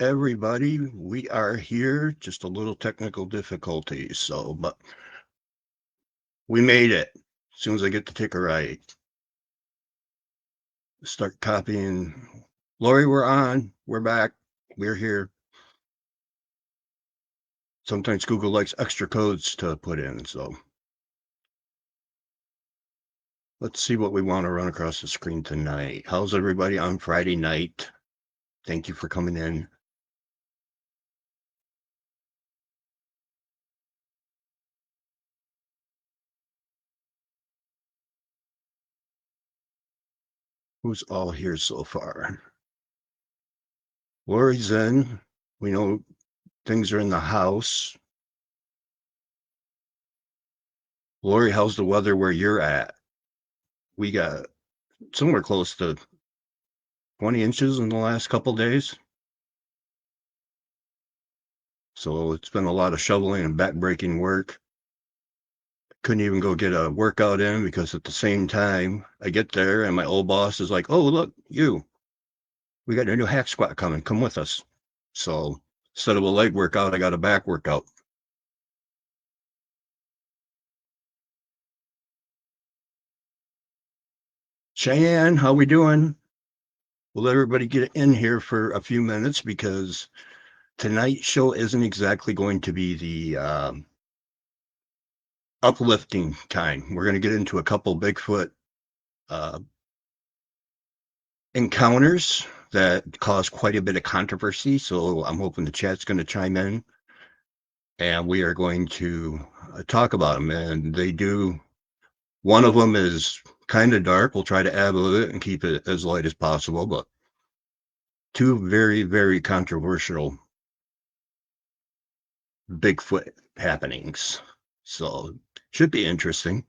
everybody. We are here. Just a little technical difficulties. But we made it. As soon as I get the ticker right, start copying. Lori, we're on. We're back. We're here. Sometimes Google likes extra codes to put in. So let's see what we want to run across the screen tonight. How's everybody on Friday night? Thank you for coming in. Who's all here so far? Lori's in. We know things are in the house. Lori, how's the weather where you're at? We got somewhere close to 20 inches in the last couple days. So it's been a lot of shoveling and backbreaking work. Couldn't even go get a workout in because at the same time I get there and my old boss is like, "Oh, look, we got a new hack squat coming. Come with us." So instead of a leg workout, I got a back workout. Cheyenne, how we doing? We'll let everybody get in here for a few minutes because tonight's show isn't exactly going to be the uplifting kind. We're going to get into a couple Bigfoot uh, encounters that cause quite a bit of controversy. So I'm hoping the chat's going to chime in and we are going to talk about them. And they do, one of them is kind of dark. We'll try to add a little bit and keep it as light as possible, but two very, very controversial Bigfoot happenings. So should be interesting.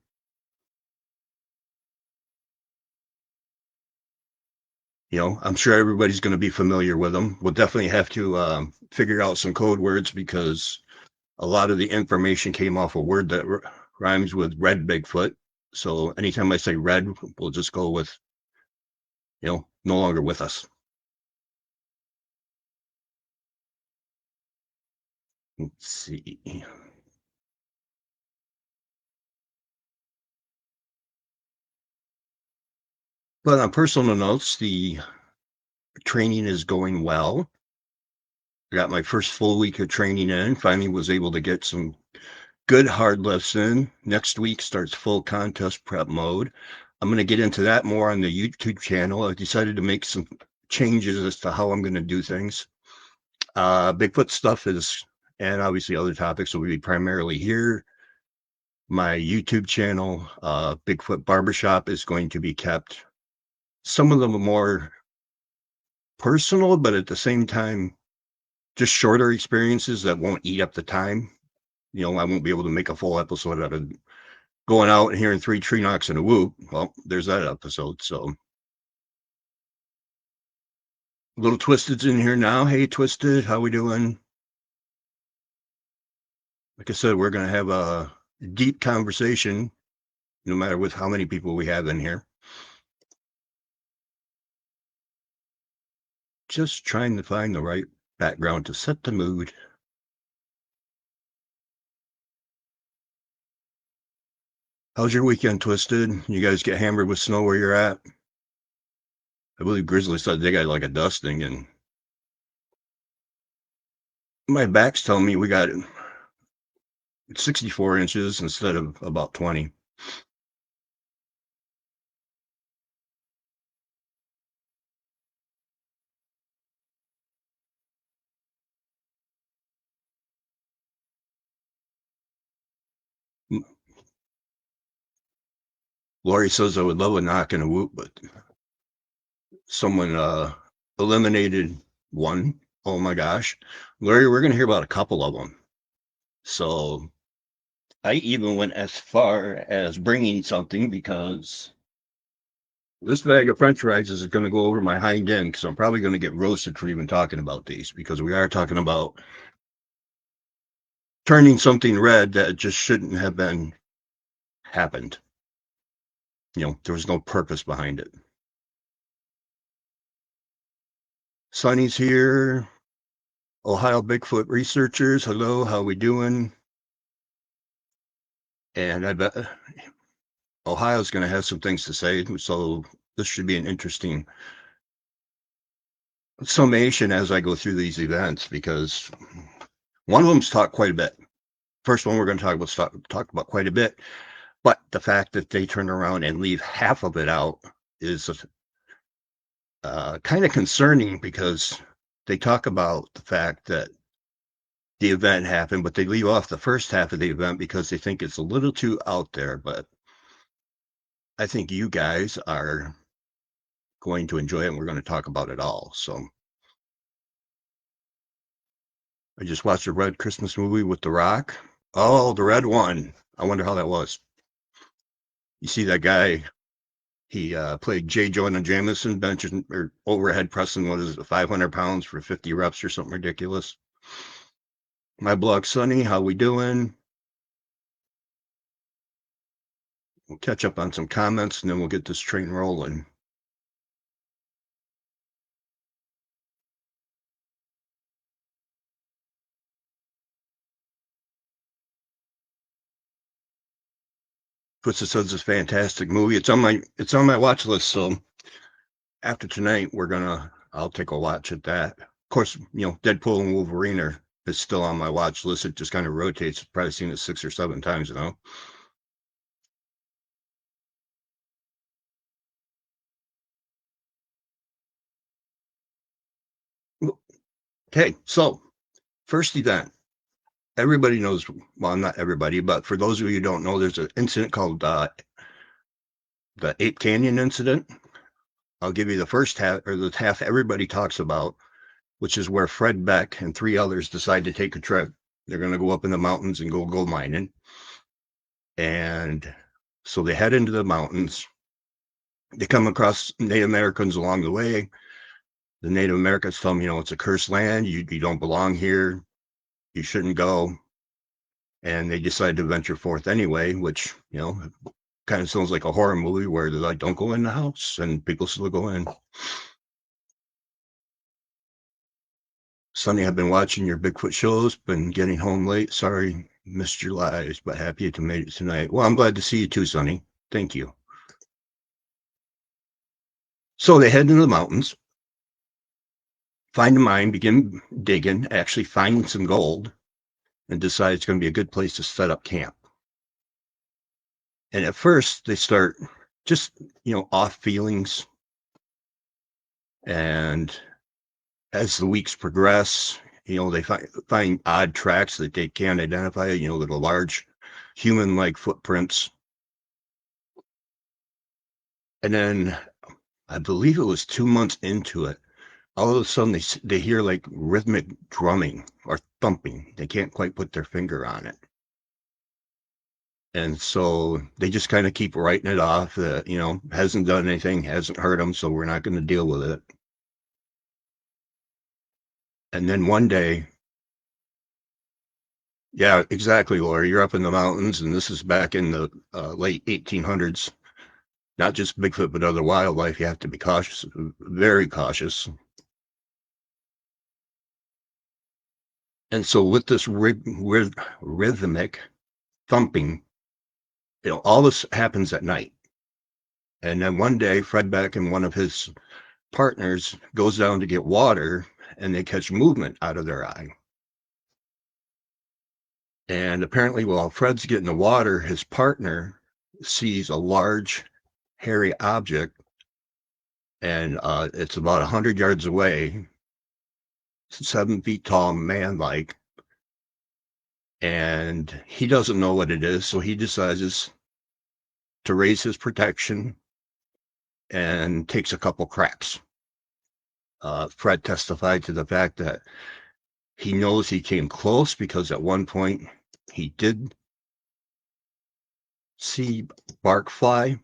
I'm sure everybody's going to be familiar with them. We'll definitely have to figure out some code words because a lot of the information came off a word that rhymes with red Bigfoot. So anytime I say red, we'll just go with, no longer with us. Let's see. But on personal notes, the training is going well. I got my first full week of training in. Finally was able to get some good hard lifts in. Next week starts full contest prep mode. I'm going to get into that more on the YouTube channel. I decided to make some changes as to how I'm going to do things. Bigfoot stuff is, and obviously other topics will be primarily here. My YouTube channel, Bigfoot Barbershop, is going to be kept. Some of them are more personal, but at the same time, just shorter experiences that won't eat up the time. I won't be able to make a full episode out of going out and hearing 3 tree knocks and a whoop. Well, there's that episode. So little Twisted's in here now. Hey, Twisted, how we doing? Like I said, we're going to have a deep conversation, no matter with how many people we have in here. Just trying to find the right background to set the mood. How's your weekend, Twisted? You guys get hammered with snow where you're at? I believe Grizzly said they got like a dusting, and my back's telling me we got 64 inches instead of about 20. Lori says I would love a knock and a whoop, but someone eliminated one. Oh my gosh. Lori, we're going to hear about a couple of them. So I even went as far as bringing something because this bag of french fries is going to go over my hind end because I'm probably going to get roasted for even talking about these because we are talking about turning something red that just shouldn't have been happened. There was no purpose behind it. Sonny's here. Ohio Bigfoot researchers, hello, how we doing? And I bet Ohio's going to have some things to say, so this should be an interesting summation as I go through these events, because one of them's talked quite a bit. First one we're going to talk about quite a bit, but the fact that they turn around and leave half of it out is kind of concerning, because they talk about the fact that the event happened, but they leave off the first half of the event because they think it's a little too out there. But I think you guys are going to enjoy it, and we're going to talk about it all. So I just watched a Red Christmas movie with The Rock. Oh, the red one. I wonder how that was. You see that guy? He played J. Jonah Jameson, benching or overhead pressing, what is it, 500 pounds for 50 reps or something ridiculous. My blog, Sonny, how we doing? We'll catch up on some comments, and then we'll get this train rolling. Puts Suds is a fantastic movie. It's on my watch list. So after tonight, I'll take a watch at that. Of course, Deadpool and Wolverine is still on my watch list. It just kind of rotates. I've probably seen it 6 or 7 times now. Okay, so first event. Everybody knows, well, not everybody, but for those of you who don't know, there's an incident called the Ape Canyon incident. I'll give you the first half, or the half everybody talks about, which is where Fred Beck and 3 others decide to take a trip. They're going to go up in the mountains and go gold mining. And so they head into the mountains. They come across Native Americans along the way. The Native Americans tell them, it's a cursed land. You don't belong here. You shouldn't go. And they decide to venture forth anyway, which, kind of sounds like a horror movie where they're like, don't go in the house, and people still go in. Sonny, I've been watching your Bigfoot shows, been getting home late. Sorry, missed your lives, but happy to make it tonight. Well, I'm glad to see you too, Sonny. Thank you. So they head into the mountains, find a mine, begin digging, actually find some gold, and decide it's going to be a good place to set up camp. And at first, they start just, off feelings. And as the weeks progress, they find odd tracks that they can't identify, little large human-like footprints. And then I believe it was 2 months into it, all of a sudden they hear like rhythmic drumming or thumping. They can't quite put their finger on it. And so they just kind of keep writing it off that, hasn't done anything, hasn't hurt them, so we're not going to deal with it. And then one day, yeah, exactly, Laura, you're up in the mountains, and this is back in the late 1800s. Not just Bigfoot, but other wildlife. You have to be cautious, very cautious. And so with this rhythmic thumping, all this happens at night. And then one day, Fred Beck and one of his partners goes down to get water, and they catch movement out of their eye. And apparently, while Fred's getting the water, his partner sees a large, hairy object, and it's about 100 yards away, 7 feet tall, man-like. And he doesn't know what it is, so he decides to raise his protection and takes a couple cracks. Fred testified to the fact that he knows he came close because at one point he did see bark fly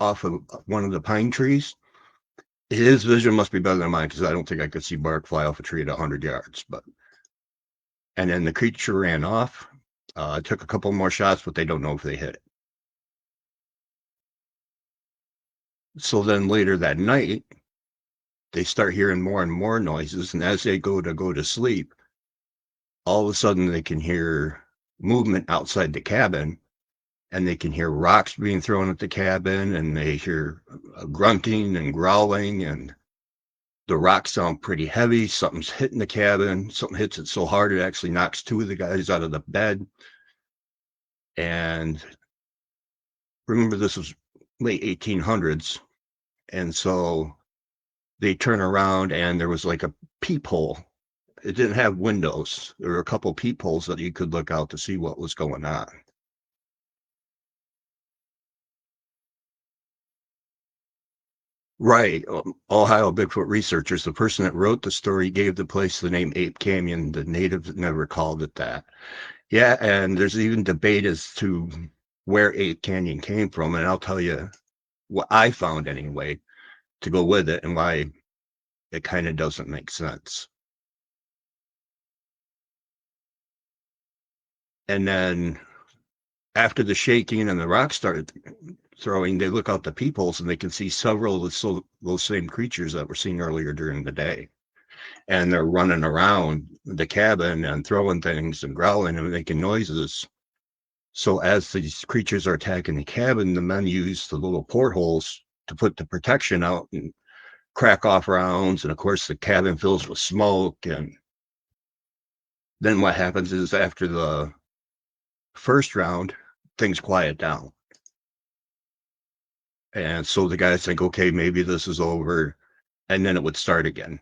off of one of the pine trees. His vision must be better than mine, because I don't think I could see bark fly off a tree at 100 yards. And then the creature ran off. Took a couple more shots, but they don't know if they hit it. So then later that night, they start hearing more and more noises, and as they go to sleep, all of a sudden they can hear movement outside the cabin, and they can hear rocks being thrown at the cabin, and they hear grunting and growling, and the rocks sound pretty heavy. Something's hitting the cabin. Something hits it so hard it actually knocks two of the guys out of the bed. And remember, this was late 1800s. And so they turn around and there was like a peephole. It didn't have windows. There were a couple peepholes that you could look out to see what was going on. Right. Ohio Bigfoot researchers, the person that wrote the story gave the place the name Ape Canyon. The natives never called it that. Yeah, and there's even debate as to where Ape Canyon came from, and I'll tell you what I found anyway to go with it and why it kind of doesn't make sense. And then after the shaking and the rocks started throwing, they look out the peepholes and they can see several of those same creatures that were seen earlier during the day. And they're running around the cabin and throwing things and growling and making noises. So as these creatures are attacking the cabin, the men use the little portholes to put the protection out and crack off rounds. And of course, the cabin fills with smoke. And then what happens is after the first round, things quiet down. And so the guys think, okay, maybe this is over. And then it would start again.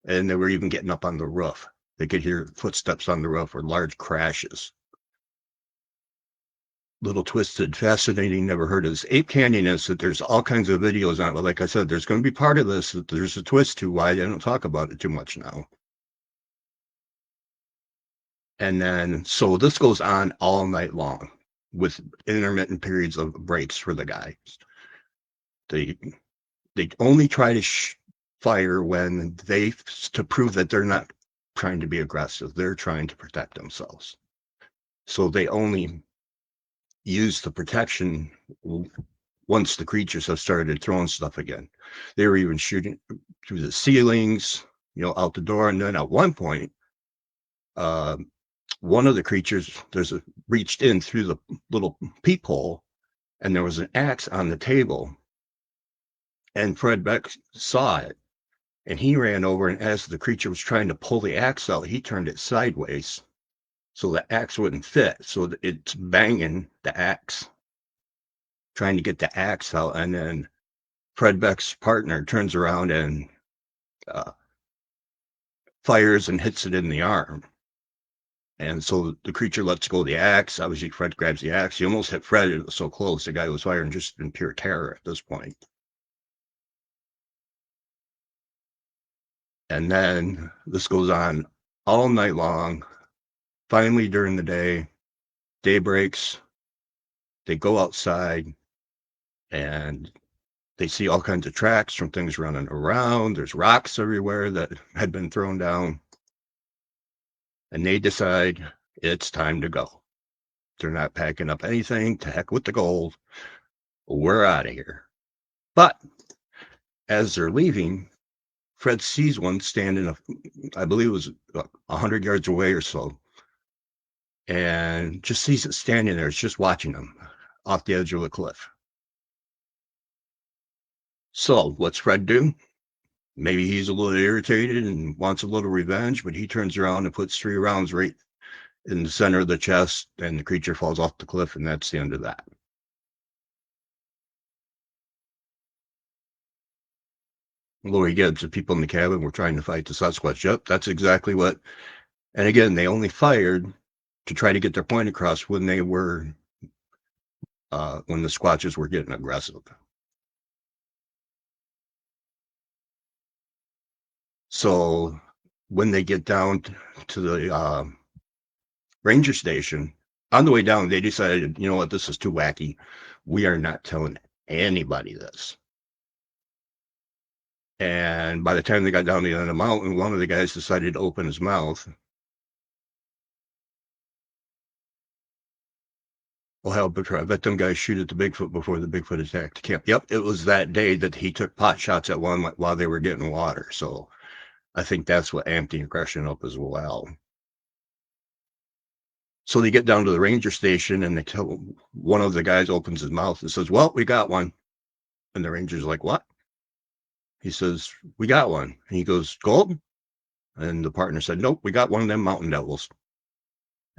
And they were even getting up on the roof. They could hear footsteps on the roof or large crashes. Little twisted, fascinating, never heard of this. Ape Canyon is that there's all kinds of videos on it. But like I said, there's going to be part of this that there's a twist to why I don't talk about it too much now. And then, so this goes on all night long with intermittent periods of breaks for the guys. They only try to fire when to prove that they're not trying to be aggressive. They're trying to protect themselves. So they only use the protection once the creatures have started throwing stuff again. They were even shooting through the ceilings, out the door. And then at one point, one of the creatures reached in through the little peephole, and there was an axe on the table. And Fred Beck saw it, and he ran over, and as the creature was trying to pull the axe out, he turned it sideways so the axe wouldn't fit. So it's banging the axe, trying to get the axe out. And then Fred Beck's partner turns around and fires and hits it in the arm. And so the creature lets go of the axe. Obviously, Fred grabs the axe. He almost hit Fred. It was so close. The guy was firing just in pure terror at this point. And then this goes on all night long. Finally, during the day breaks. They go outside and they see all kinds of tracks from things running around. There's rocks everywhere that had been thrown down. And they decide it's time to go. They're not packing up anything. To heck with the gold. We're out of here. But as they're leaving, Fred sees one standing, I believe it was 100 yards away or so, and just sees it standing there. It's just watching them off the edge of a cliff. So what's Fred do? Maybe he's a little irritated and wants a little revenge, but he turns around and puts 3 rounds right in the center of the chest, and the creature falls off the cliff, and that's the end of that. Lori Gibbs, the people in the cabin were trying to fight the Sasquatch. Yep, that's exactly what. And again, they only fired to try to get their point across when they were, when the Squatches were getting aggressive. So when they get down to the ranger station, on the way down, they decided, you know what, this is too wacky. We are not telling anybody this. And by the time they got down to the end of the mountain, one of the guys decided to open his mouth. Well, hell, I bet them guys shoot at the Bigfoot before the Bigfoot attacked the camp. Yep, it was that day that he took pot shots at one while they were getting water. So I think that's what amped the aggression up as well. So they get down to the ranger station and they tell one of the guys opens his mouth and says, "Well, we got one." And the ranger's like, "What?" He says, "We got one." And he goes, "Gold?" And the partner said, "Nope, we got one of them mountain devils."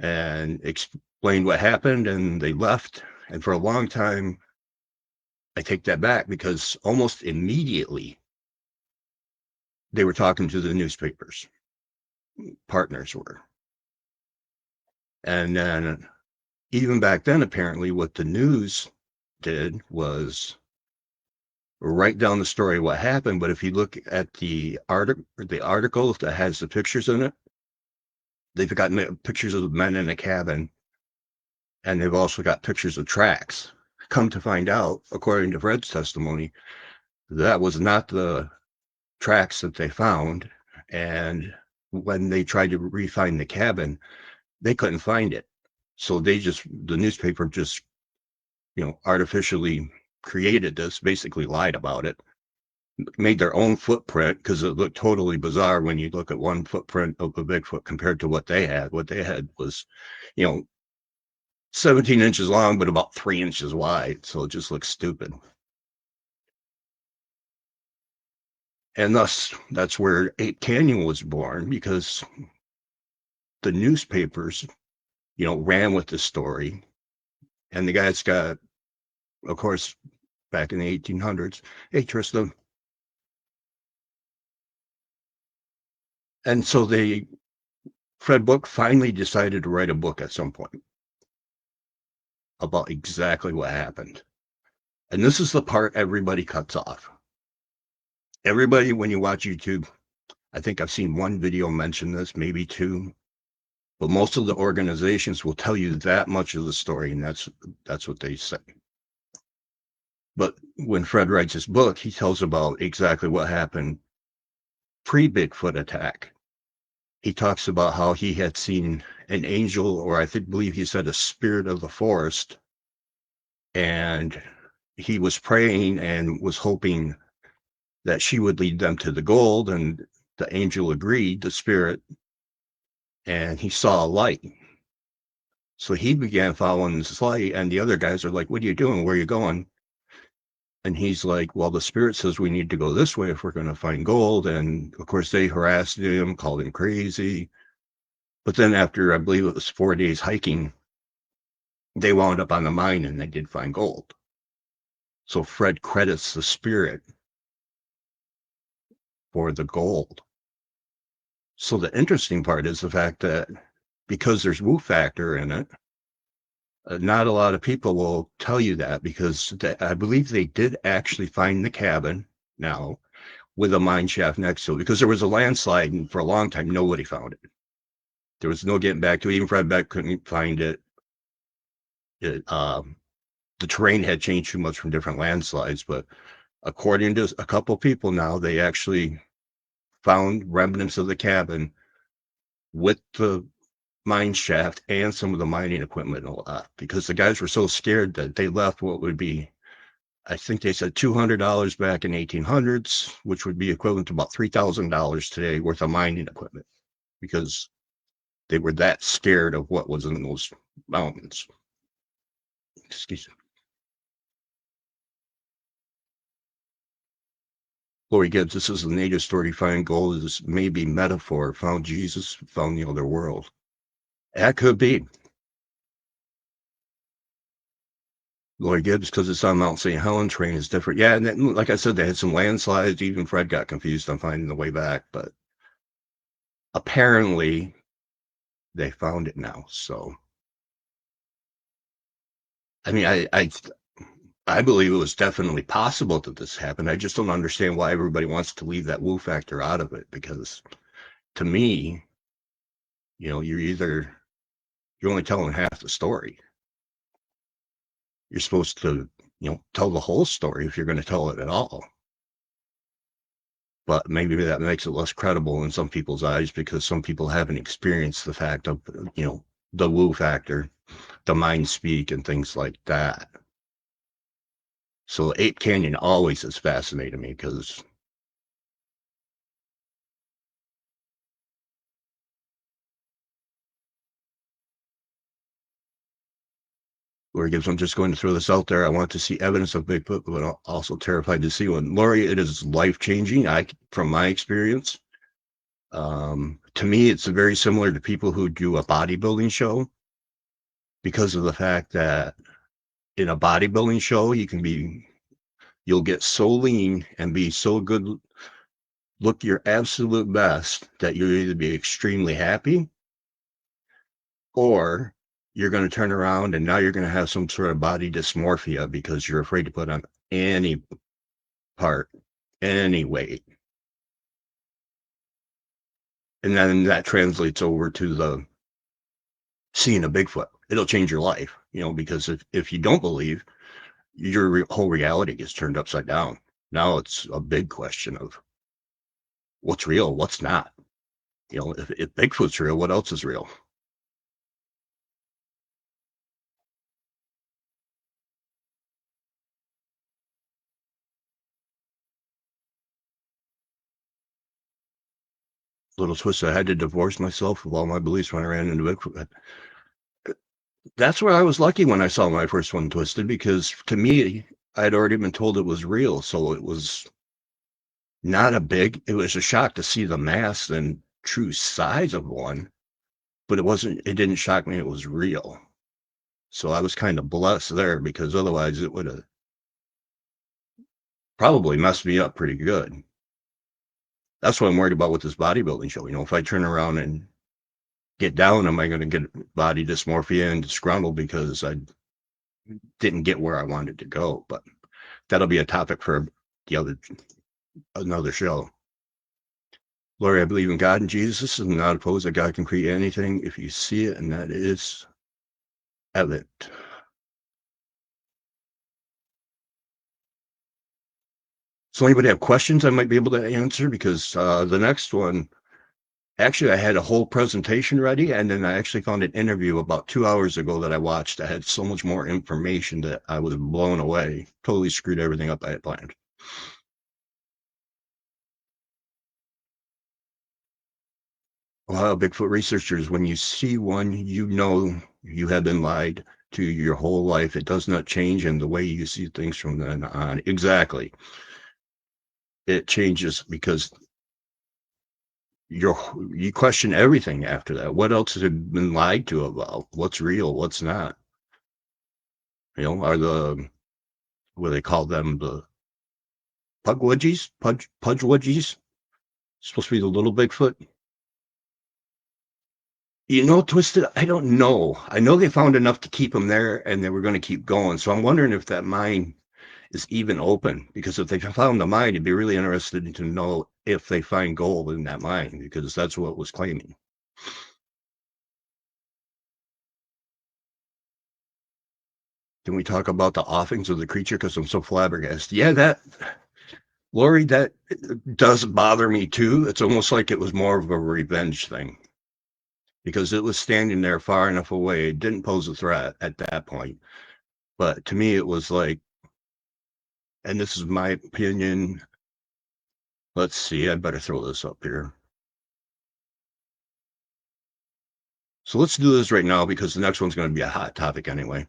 And explained what happened, and they left. And for a long time, I take that back because almost immediately they were talking to the newspapers. Partners were. And then even back then, apparently, what the news did was write down the story of what happened. But if you look at the article that has the pictures in it, they've got pictures of men in a cabin, and they've also got pictures of tracks. Come to find out, according to Fred's testimony, that was not the tracks that they found. And when they tried to re-find the cabin, they couldn't find it. So the newspaper just, artificially created this, basically lied about it, made their own footprint because it looked totally bizarre when you look at one footprint of a Bigfoot compared to what they had. What they had was, you know, 17 inches long, but about 3 inches wide. So it just looks stupid. And thus, that's where Ape Canyon was born, because the newspapers, ran with the story. And the guy's got, of course, back in the 1800s, "Hey, Tristan." And so Fred Book finally decided to write a book at some point about exactly what happened. And this is the part everybody cuts off. Everybody, when you watch YouTube, I think I've seen one video mention this, maybe two, but most of the organizations will tell you that much of the story, and that's what they say. But when Fred writes his book, he tells about exactly what happened pre-Bigfoot attack. He talks about how he had seen an angel, or believe he said a spirit of the forest, and he was praying and was hoping that she would lead them to the gold, and the angel agreed, the spirit, and he saw a light. So he began following this light, and the other guys are like, "What are you doing? Where are you going?" And he's like, "Well, the spirit says we need to go this way if we're going to find gold." And of course, they harassed him, called him crazy. But then after, I believe it was 4 days hiking, they wound up on the mine and they did find gold. So Fred credits the spirit for the gold. So the interesting part is the fact that because there's woo factor in it, not a lot of people will tell you that, because I believe they did actually find the cabin now with a mine shaft next to it, because there was a landslide and for a long time nobody found it. There was no getting back to it. Even Fred Beck couldn't find it. The terrain had changed too much from different landslides, but according to a couple people now, they actually found remnants of the cabin with the mine shaft and some of the mining equipment and all that, because the guys were so scared that they left what would be, I think they said $200 back in 1800s, which would be equivalent to about $3,000 today worth of mining equipment, because they were that scared of what was in those mountains. Excuse me. Lori Gibbs, this is the native story. Find gold is maybe metaphor. Found Jesus, found the other world. That could be. Lori Gibbs, because it's on Mount St. Helens, terrain is different. Yeah, and then, like I said, they had some landslides. Even Fred got confused on finding the way back, but apparently they found it now. So, I mean, I believe it was definitely possible that this happened. I just don't understand why everybody wants to leave that woo factor out of it, because to me, you're only telling half the story. You're supposed to, tell the whole story if you're going to tell it at all. But maybe that makes it less credible in some people's eyes, because some people haven't experienced the fact of, the woo factor, the mind speak, and things like that. So Ape Canyon always has fascinated me, because Lori Gibbs, I'm just going to throw this out there. I want to see evidence of Bigfoot, but I'm also terrified to see one. Lori, it is life-changing, from my experience. To me, it's very similar to people who do a bodybuilding show, because of the fact that in a bodybuilding show, you'll get so lean and be so good, look your absolute best, that you'll either be extremely happy, or you're going to turn around and now you're going to have some sort of body dysmorphia because you're afraid to put on any part, any weight. And then that translates over to the seeing a Bigfoot. It'll change your life, because if you don't believe, your whole reality gets turned upside down. Now it's a big question of what's real, what's not. If Bigfoot's real, what else is real? Little twist. I had to divorce myself of all my beliefs when I ran into Bigfoot. That's where I was lucky when I saw my first one twisted, because to me, I'd already been told it was real. So it was it was a shock to see the mass and true size of one, but it didn't shock me. It was real. So I was kind of blessed there, because otherwise it would have probably messed me up pretty good. That's what I'm worried about with this bodybuilding show. If I turn around and get down, am I going to get body dysmorphia and disgruntled because I didn't get where I wanted to go? But that'll be a topic for another show. Lori, I believe in God and Jesus, and not opposed that God can create anything if you see it, and that is evident. So anybody have questions I might be able to answer? Because the next one, actually, I had a whole presentation ready, and then I actually found an interview about 2 hours ago that I watched that had so much more information that I was blown away. Totally screwed everything up I had planned. Bigfoot researchers, when you see one, you have been lied to your whole life. It does not change in the way you see things from then on. Exactly. It changes because you question everything after that. What else has it been lied to about? What's real? What's not? What do they call them? The pudgewudgies? Supposed to be the little Bigfoot? Twisted, I don't know. I know they found enough to keep them there, and they were going to keep going. So I'm wondering if that mine is even open, because if they found the mine, it'd be really interesting to know if they find gold in that mine, because that's what it was claiming. Can we talk about the offings of the creature? Because I'm so flabbergasted. Yeah, Lori, that does bother me too. It's almost like it was more of a revenge thing, because it was standing there far enough away. It didn't pose a threat at that point. But to me, it was like, and this is my opinion. Let's see, I better throw this up here. So let's do this right now, because the next one's going to be a hot topic anyway.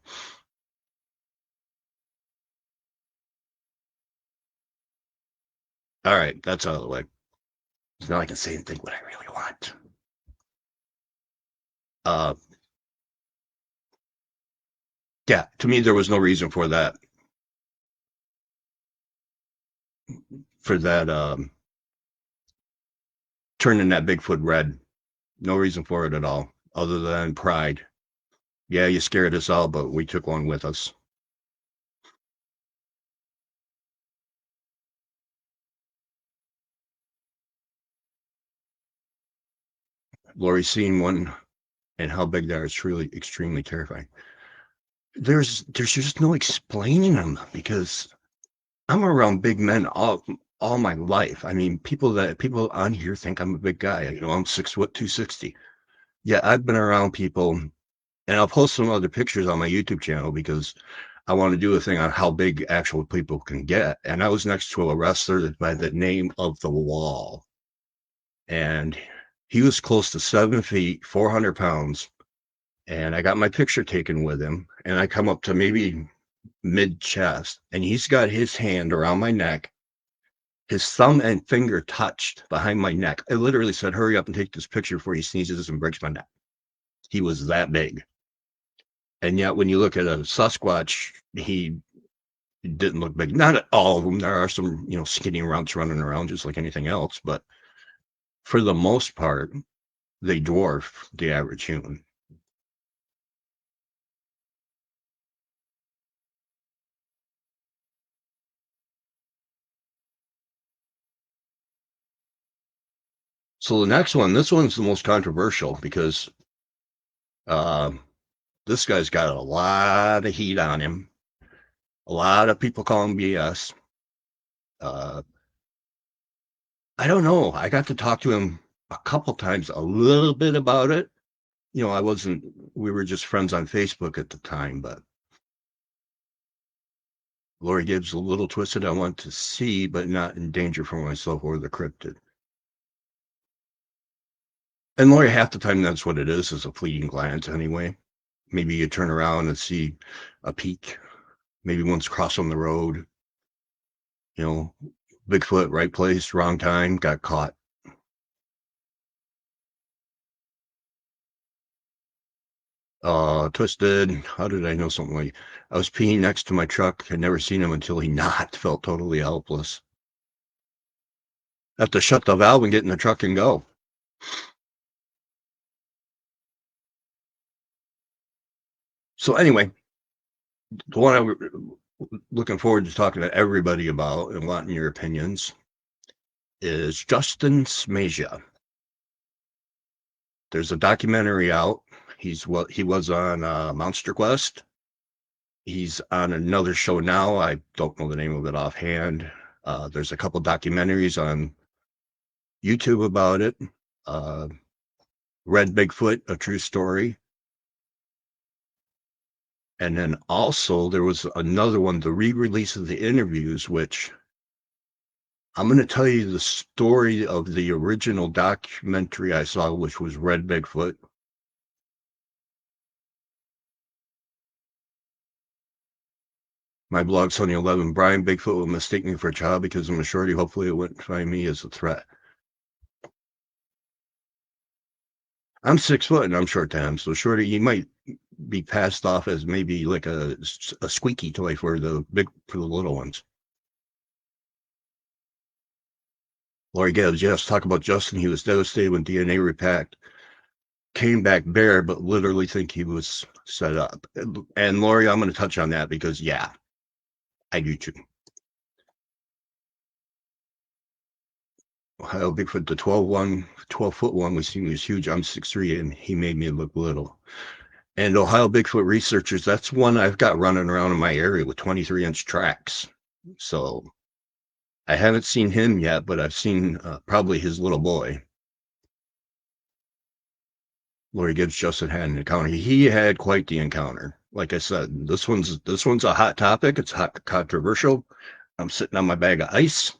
All right, that's out of the way. So now I can say and think what I really want. Yeah, to me, there was no reason for that. Turning that Bigfoot red. No reason for it at all, other than pride. Yeah, you scared us all, but we took one with us. Lori's seen one, and how big they are is truly extremely terrifying. There's just no explaining them, because I'm around big men all my life. I mean, people on here think I'm a big guy. I'm 6', 260. Yeah, I've been around people, and I'll post some other pictures on my YouTube channel, because I want to do a thing on how big actual people can get. And I was next to a wrestler by the name of The Wall, and he was close to 7 feet, 400 pounds, And I got my picture taken with him, and I come up to maybe mid chest, and he's got his hand around my neck. His thumb and finger touched behind my neck. I literally said, "Hurry up and take this picture before he sneezes and breaks my neck." He was that big. And yet, when you look at a Sasquatch, he didn't look big. Not all of them. There are some, skinny runts running around just like anything else. But for the most part, they dwarf the average human. So the next one, this one's the most controversial because uh, this guy's got a lot of heat on him. A lot of people call him BS. Uh, I don't know. I got to talk to him a couple times, a little bit about it. We were just friends on Facebook at the time, but Lori Gibbs, a little twisted. I want to see, but not in danger for myself or the cryptid. And Lori, half the time, that's what it is a fleeting glance anyway. Maybe you turn around and see a peak. Maybe one's crossing the road. Bigfoot, right place, wrong time, got caught. Twisted. How did I know something like? I was peeing next to my truck. Had never seen him until he knocked. Felt totally helpless. Have to shut the valve and get in the truck and go. So anyway, the one I'm looking forward to talking to everybody about and wanting your opinions is Justin Smeja. There's a documentary out. He was on Monster Quest. He's on another show now. I don't know the name of it offhand. There's a couple documentaries on YouTube about it. Red Bigfoot, a true story. And then also there was another one, the re-release of the interviews, which I'm going to tell you the story of the original documentary I saw, which was Red Bigfoot. My blog, Sunny 11, Brian Bigfoot will mistake me for a child because I'm a shorty. Hopefully it wouldn't find me as a threat. I'm 6 foot and I'm short to him. So shorty, you might be passed off as maybe like a squeaky toy for the little ones. Lori Gibbs, yes, talk about Justin. He was devastated when DNA repacked. Came back bare, but literally think he was set up. And Lori, I'm going to touch on that because, yeah, I do too. Ohio Bigfoot, the 12-foot one was huge. I'm 6'3", and he made me look little. And Ohio Bigfoot researchers, that's one I've got running around in my area with 23-inch tracks. So I haven't seen him yet, but I've seen probably his little boy. Lori Gibbs Justin had an encounter. He had quite the encounter. Like I said, this one's a hot topic. It's hot controversial. I'm sitting on my bag of ice,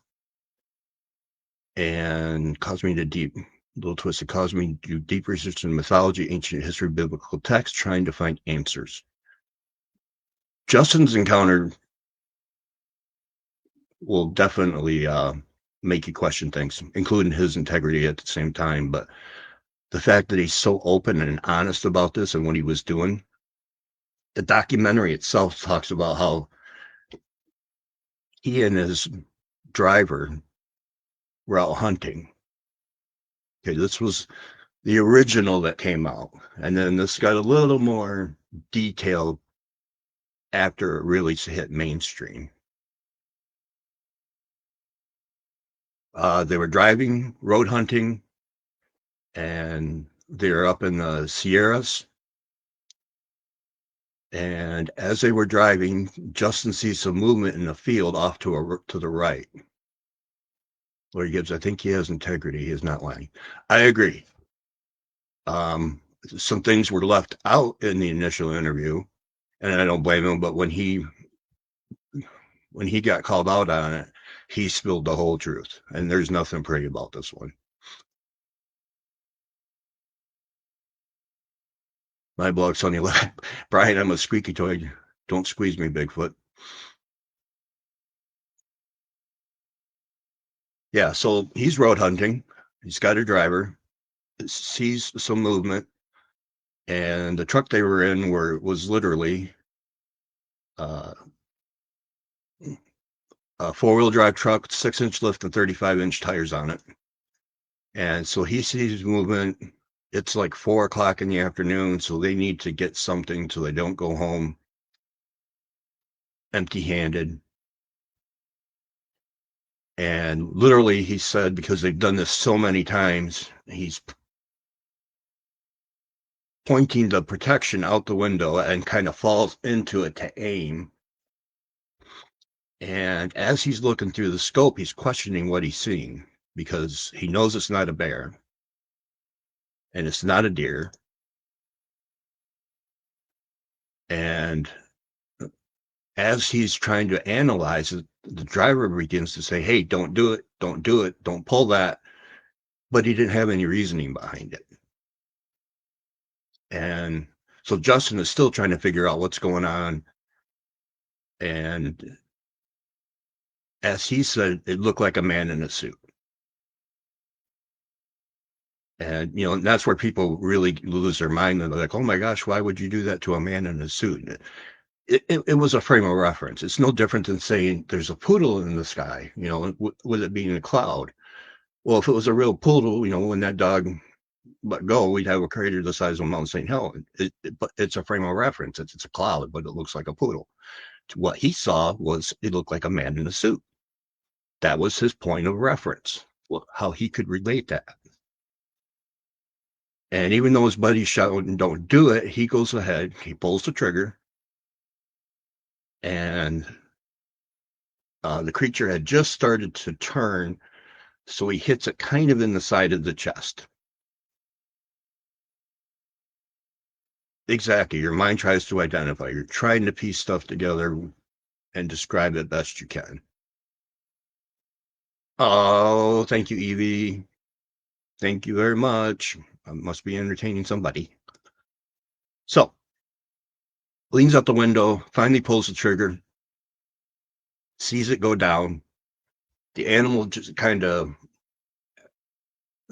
and caused me to caused me to do deep research in mythology, ancient history, biblical text, trying to find answers. Justin's encounter will definitely make you question things, including his integrity at the same time. But the fact that he's so open and honest about this and what he was doing, the documentary itself talks about how he and his driver were out hunting. Okay, this was the original that came out, and then this got a little more detailed after it really hit mainstream. They were driving, road hunting, and they're up in the Sierras. And as they were driving, Justin sees some movement in the field off to the right. Lori Gibbs, I think he has integrity. He is not lying. I agree. Some things were left out in the initial interview, and I don't blame him. But when he got called out on it, he spilled the whole truth. And there's nothing pretty about this one. My blog Sonny left. Brian, I'm a squeaky toy. Don't squeeze me, Bigfoot. Yeah, so he's road hunting. He's got a driver, sees some movement, and the truck they were in was literally uh, a 4-wheel drive truck, 6-inch lift and 35-inch tires on it. And so he sees movement. It's like 4 o'clock in the afternoon, so they need to get something so they don't go home empty-handed. And literally, he said, because they've done this so many times, he's pointing the protection out the window and kind of falls into it to aim. And as he's looking through the scope, he's questioning what he's seeing because he knows it's not a bear and it's not a deer. And as he's trying to analyze it, the driver begins to say, hey, don't do it, don't do it, don't pull that. But he didn't have any reasoning behind it. And so Justin is still trying to figure out what's going on. And as he said, it looked like a man in a suit. And, and that's where people really lose their mind. And they're like, oh my gosh, why would you do that to a man in a suit? It was a frame of reference. It's no different than saying there's a poodle in the sky, with it being a cloud. Well, if it was a real poodle, when that dog let go, we'd have a crater the size of Mount St. Helens. But it's a frame of reference. It's a cloud, but it looks like a poodle. What he saw was it looked like a man in a suit. That was his point of reference, how he could relate that. And even though his buddies shouting, don't do it, he goes ahead, he pulls the trigger, and the creature had just started to turn, so he hits it kind of in the side of the chest. Exactly. Your mind tries to identify. You're trying to piece stuff together and describe it best you can. Oh, thank you, Evie. Thank you very much. I must be entertaining somebody. So, leans out the window, finally pulls the trigger, sees it go down. The animal just kind of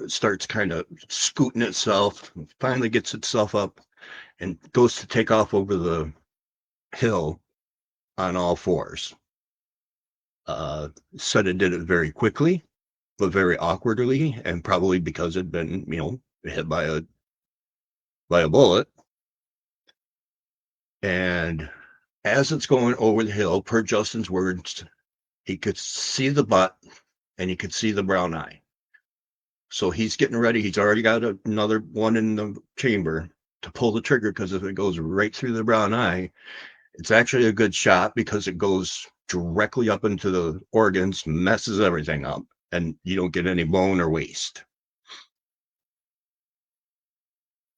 starts scooting itself, finally gets itself up and goes to take off over the hill on all fours. Said it did it very quickly, but very awkwardly, and probably because it'd been, hit by a bullet. And as it's going over the hill, per Justin's words, he could see the butt and he could see the brown eye. So he's getting ready. He's already got another one in the chamber to pull the trigger, because if it goes right through the brown eye, it's actually a good shot because it goes directly up into the organs, messes everything up, and you don't get any bone or waste.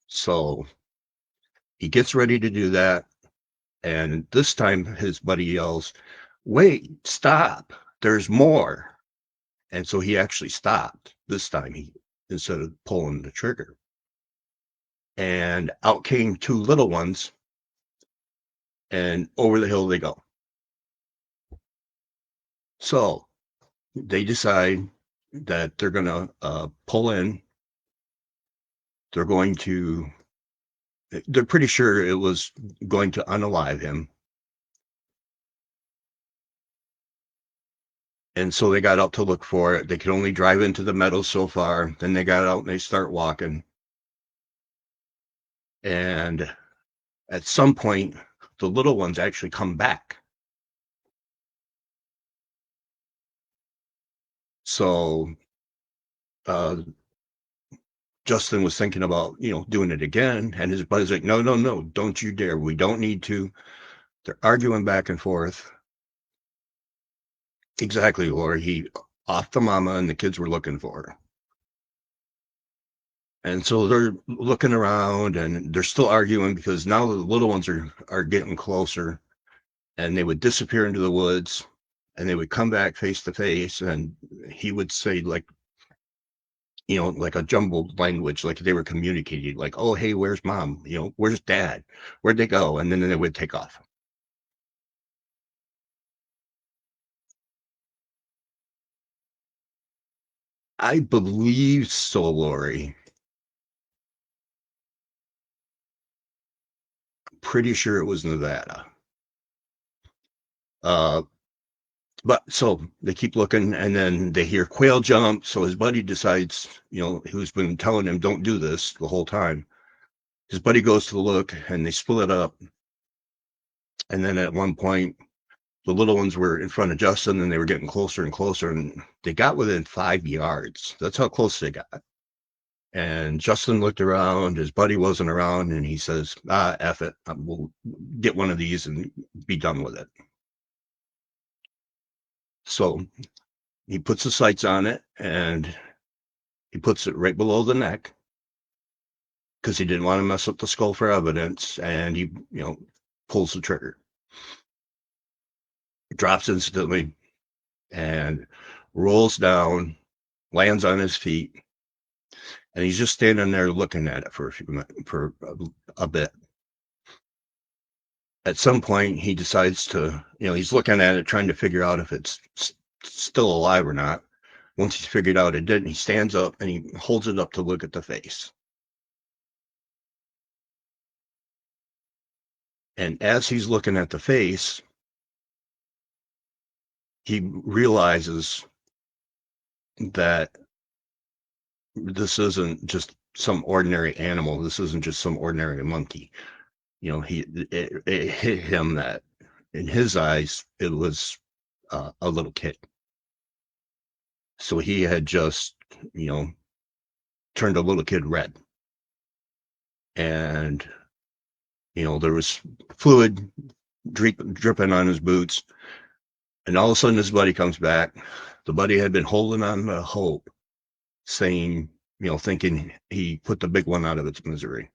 So he gets ready to do that. And this time his buddy yells, wait, stop, there's more. And so he actually stopped this time, instead of pulling the trigger. And out came two little ones, and over the hill they go. So they decide that they're going to pull in. They're pretty sure it was going to unalive him. And so they got out to look for it. They could only drive into the meadows so far. Then they got out and they start walking. And at some point, the little ones actually come back. So Justin was thinking about, doing it again. And his buddy's like, no, don't you dare. We don't need to. They're arguing back and forth. Exactly, Laura. He off the mama, and the kids were looking for her. And so they're looking around, and they're still arguing because now the little ones are getting closer, and they would disappear into the woods, and they would come back face to face, and he would say, like, like a jumbled language, like they were communicating, like, oh, hey, where's mom? Where's dad? Where'd they go? And then they would take off. I believe so, Lori. Pretty sure it was Nevada. Uh, but so they keep looking, and then they hear quail jump. So his buddy decides, who's been telling him don't do this the whole time. His buddy goes to look, and they split up. And then at one point, the little ones were in front of Justin, and they were getting closer and closer, and they got within 5 yards. That's how close they got. And Justin looked around, his buddy wasn't around, and he says, F it. We'll get one of these and be done with it. So he puts the sights on it, and he puts it right below the neck because he didn't want to mess up the skull for evidence. And he, pulls the trigger, drops instantly, and rolls down, lands on his feet, and he's just standing there looking at it for a bit. At some point, he decides to, he's looking at it, trying to figure out if it's still alive or not. Once he's figured out it didn't, he stands up and he holds it up to look at the face. And as he's looking at the face, he realizes that this isn't just some ordinary animal. This isn't just some ordinary monkey. It hit him that in his eyes, it was a little kid. So he had just, turned a little kid red. And, there was fluid dripping on his boots. And all of a sudden, his buddy comes back. The buddy had been holding on to hope, saying, thinking he put the big one out of its misery.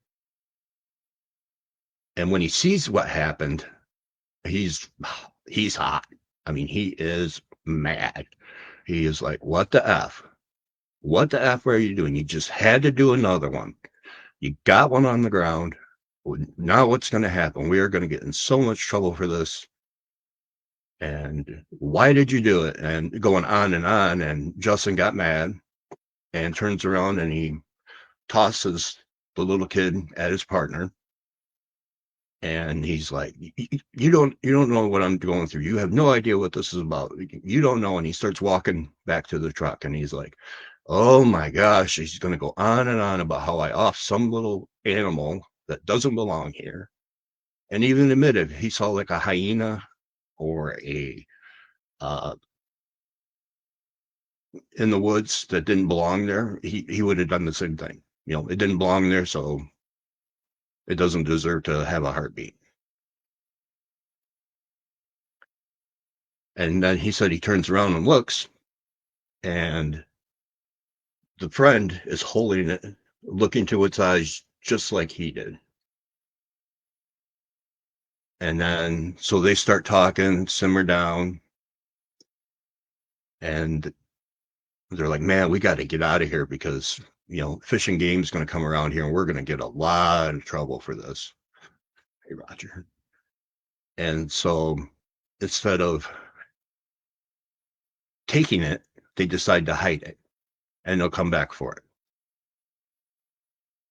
And when he sees what happened, he's hot. I mean, he is mad. He is like, what the F? What the F are you doing? You just had to do another one. You got one on the ground. Now what's going to happen? We are going to get in so much trouble for this. And why did you do it? And going on. And Justin got mad and turns around and he tosses the little kid at his partner. And he's like, you don't know what I'm going through. You have no idea what this is about. You don't know. And he starts walking back to the truck and he's like, oh my gosh, he's going to go on and on about how I off some little animal that doesn't belong here. And even admitted he saw like a hyena or a in the woods that didn't belong there. He would have done the same thing. It didn't belong there, so it doesn't deserve to have a heartbeat. And then he said he turns around and looks, and the friend is holding it, looking to its eyes just like he did. And then, so they start talking, simmer down, and they're like, man, we got to get out of here because, Fish and Game is going to come around here and we're going to get a lot of trouble for this. Hey, Roger. And so instead of taking it, they decide to hide it and they'll come back for it.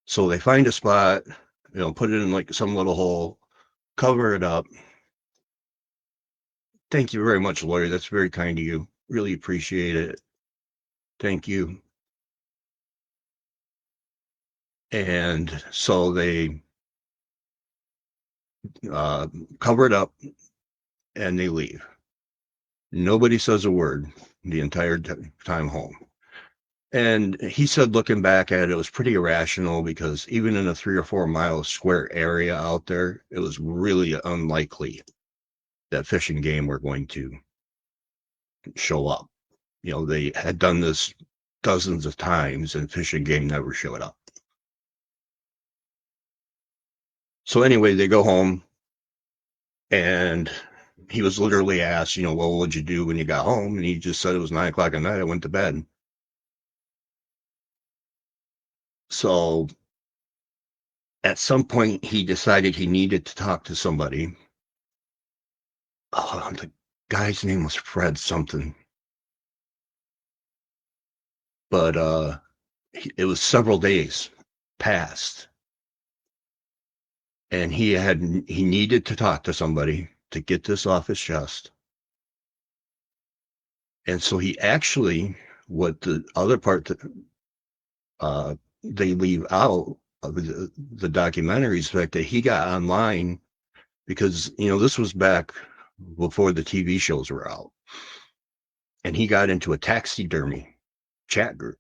So they find a spot, put it in like some little hole, cover it up. Thank you very much, lawyer. That's very kind of you. Really appreciate it. Thank you. And so they cover it up and they leave. Nobody says a word the entire time home. And he said, looking back at it, it was pretty irrational because even in a 3 or 4 mile square area out there, it was really unlikely that Fish and Game were going to show up. They had done this dozens of times and Fish and Game never showed up. So anyway, they go home and he was literally asked, well, what would you do when you got home? And he just said it was 9 o'clock at night. I went to bed. So at some point, he decided he needed to talk to somebody. Oh, the guy's name was Fred something, but it was several days past, and he needed to talk to somebody to get this off his chest. And so he actually, what the other part that they leave out of the documentary is the fact that he got online because this was back before the TV shows were out, and he got into a taxidermy chat group,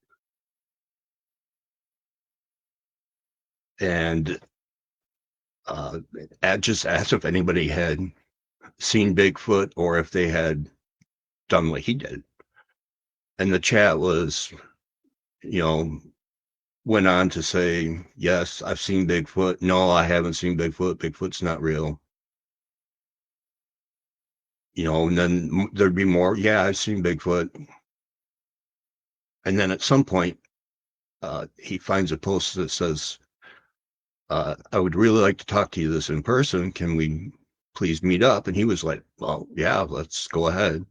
and just asked if anybody had seen Bigfoot or if they had done what he did. And the chat was, you know, went on to say, yes, I've seen Bigfoot. No, I haven't seen Bigfoot. Bigfoot's not real. And then there'd be more. Yeah, I've seen Bigfoot. And then at some point, he finds a post that says, I would really like to talk to you this in person. Can we please meet up? And he was like, well, yeah, let's go ahead.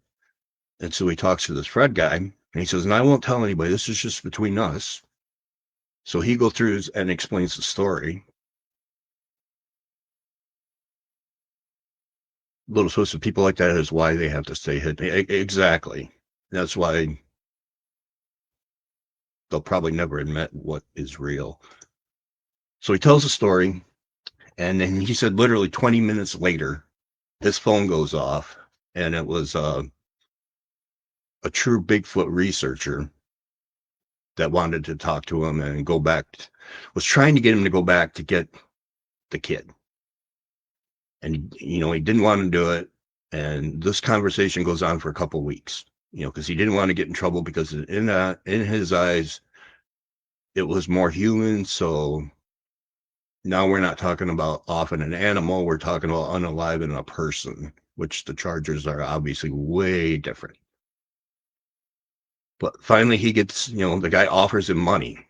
And so he talks to this Fred guy, and he says, and I won't tell anybody. This is just between us. So he goes through and explains the story. Little twisted people like that is why they have to stay hidden. Exactly. That's why they'll probably never admit what is real. So he tells the story, and then he said literally 20 minutes later, his phone goes off, and it was a true Bigfoot researcher that wanted to talk to him and go back, was trying to get him to go back to get the kid. And, he didn't want to do it. And this conversation goes on for a couple of weeks, because he didn't want to get in trouble because in his eyes, it was more human. So now we're not talking about often an animal. We're talking about unaliving a person, which the charges are obviously way different. But finally he gets, the guy offers him money.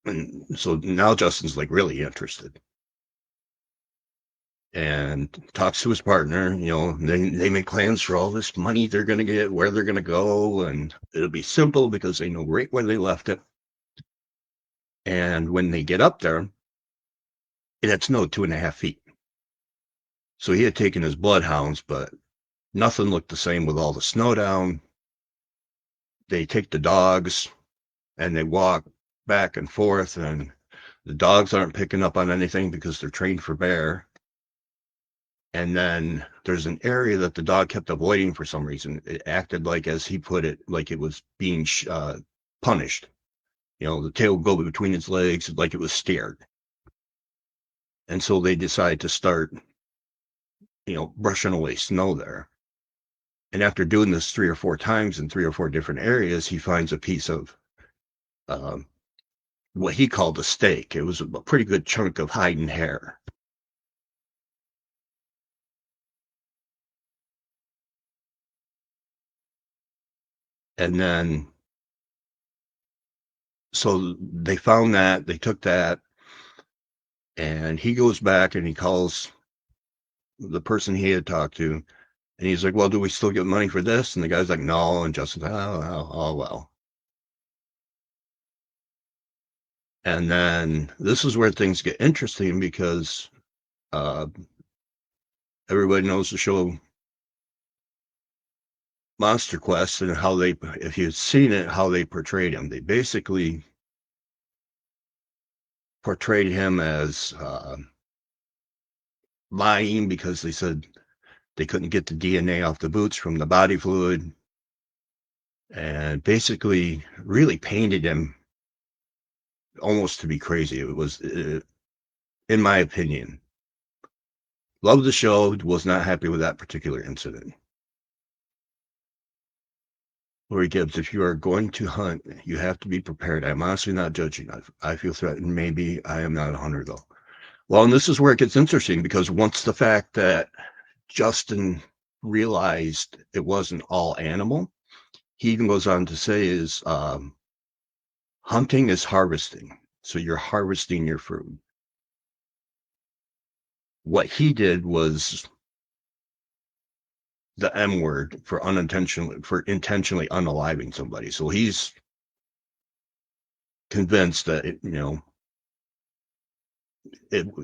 And so now Justin's like really interested and talks to his partner. They make plans for all this money they're going to get, where they're going to go. And it'll be simple because they know right where they left it. And when they get up there, it had snowed 2.5 feet. So he had taken his bloodhounds, but nothing looked the same with all the snow down. They take the dogs and they walk back and forth, and the dogs aren't picking up on anything because they're trained for bear. And then there's an area that the dog kept avoiding for some reason. It acted like, as he put it, like it was being punished. The tail would go between its legs like it was scared. And so they decide to start, brushing away snow there. And after doing this 3 or 4 times in 3 or 4 different areas, he finds a piece of what he called a steak. It was a pretty good chunk of hide and hair. And then, so they found that, they took that, and he goes back and he calls the person he had talked to, and he's like, well, do we still get money for this? And the guy's like, no. And Justin's like, oh well. And then this is where things get interesting because everybody knows the show Monster Quest and how they, if you've seen it, how they portrayed him. They basically portrayed him as lying because they said they couldn't get the DNA off the boots from the body fluid, and basically really painted him almost to be crazy. It was, in my opinion, loved the show, was not happy with that particular incident. Lori Gibbs, if you are going to hunt, you have to be prepared. I'm honestly not judging. I feel threatened. Maybe I am not a hunter, though. Well, and this is where it gets interesting, because once the fact that Justin realized it wasn't all animal, he even goes on to say is hunting is harvesting. So you're harvesting your fruit. What he did was the M word for intentionally unaliving somebody. So he's convinced that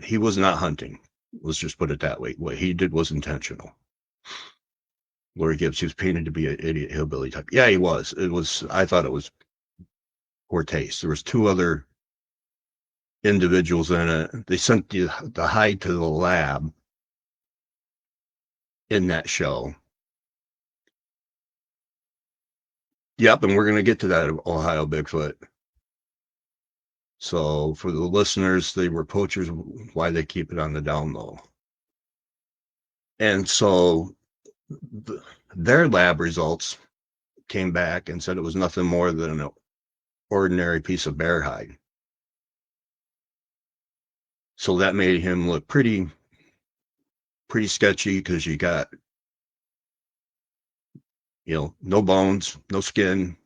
he was not hunting. Let's just put it that way. What he did was intentional. Laurie Gibbs, he was painted to be an idiot hillbilly type. Yeah, he was. I thought it was poor taste. There was two other individuals in it. They sent the hide to the lab in that show. Yep, and we're going to get to that Ohio Bigfoot. So for the listeners, they were poachers. Why they keep it on the down low. And so their lab results came back and said it was nothing more than an ordinary piece of bear hide. So that made him look pretty sketchy, because you got, no bones, no skin.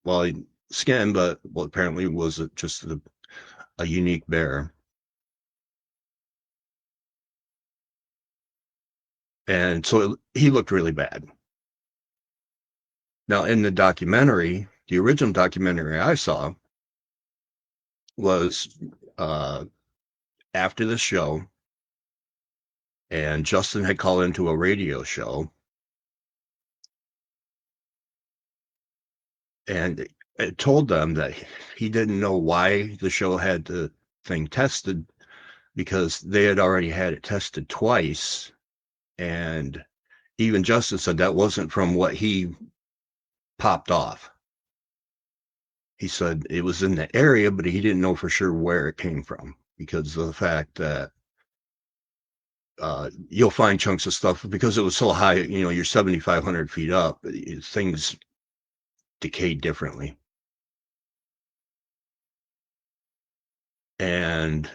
Well, skin, but apparently was just a unique bear. And so he looked really bad. Now, in the documentary, the original documentary I saw was after the show, and Justin had called into a radio show, and it told them that he didn't know why the show had the thing tested, because they had already had it tested twice. And even Justin said that wasn't from what he popped off. He said it was in the area, but he didn't know for sure where it came from, because of the fact that you'll find chunks of stuff, because it was so high, you're 7,500 feet up, things decayed differently. And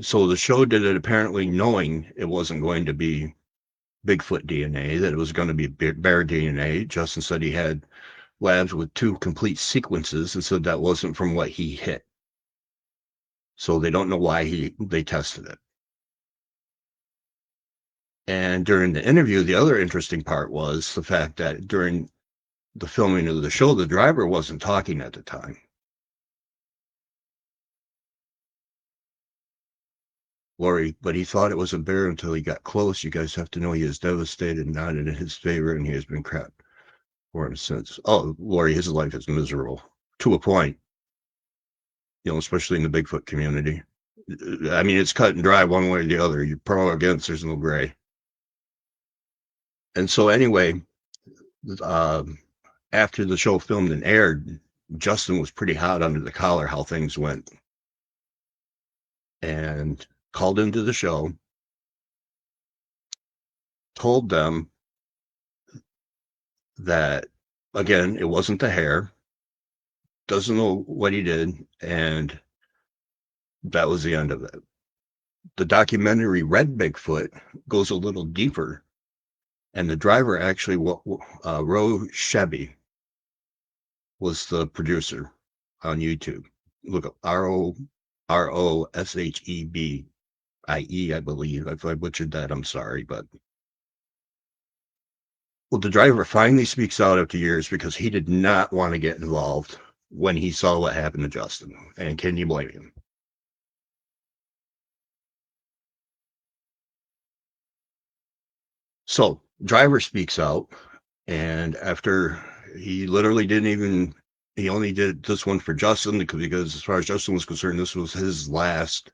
so the show did it apparently knowing it wasn't going to be Bigfoot DNA, that it was going to be bear DNA. Justin said he had labs with 2 complete sequences, and said that wasn't from what he hit. So they don't know why they tested it. And during the interview, the other interesting part was the fact that during the filming of the show, the driver wasn't talking at the time. Laurie, but he thought it was a bear until he got close. You guys have to know he is devastated, not in his favor, and he has been crap for him since. Oh, Laurie, his life is miserable to a point, especially in the Bigfoot community. I mean, it's cut and dry one way or the other. You're pro or against, there's no gray. And so anyway, after the show filmed and aired, Justin was pretty hot under the collar how things went, and called into the show, told them that, again, it wasn't the hair, doesn't know what he did, and that was the end of it. The documentary Red Bigfoot goes a little deeper, and the driver actually, Ro Shebie, was the producer on YouTube. Look up ROSHEBIE, I believe. If I butchered that, I'm sorry. But the driver finally speaks out after years, because he did not want to get involved when he saw what happened to Justin. And can you blame him? So driver speaks out, and after he literally he only did this one for Justin, because as far as Justin was concerned, this was his last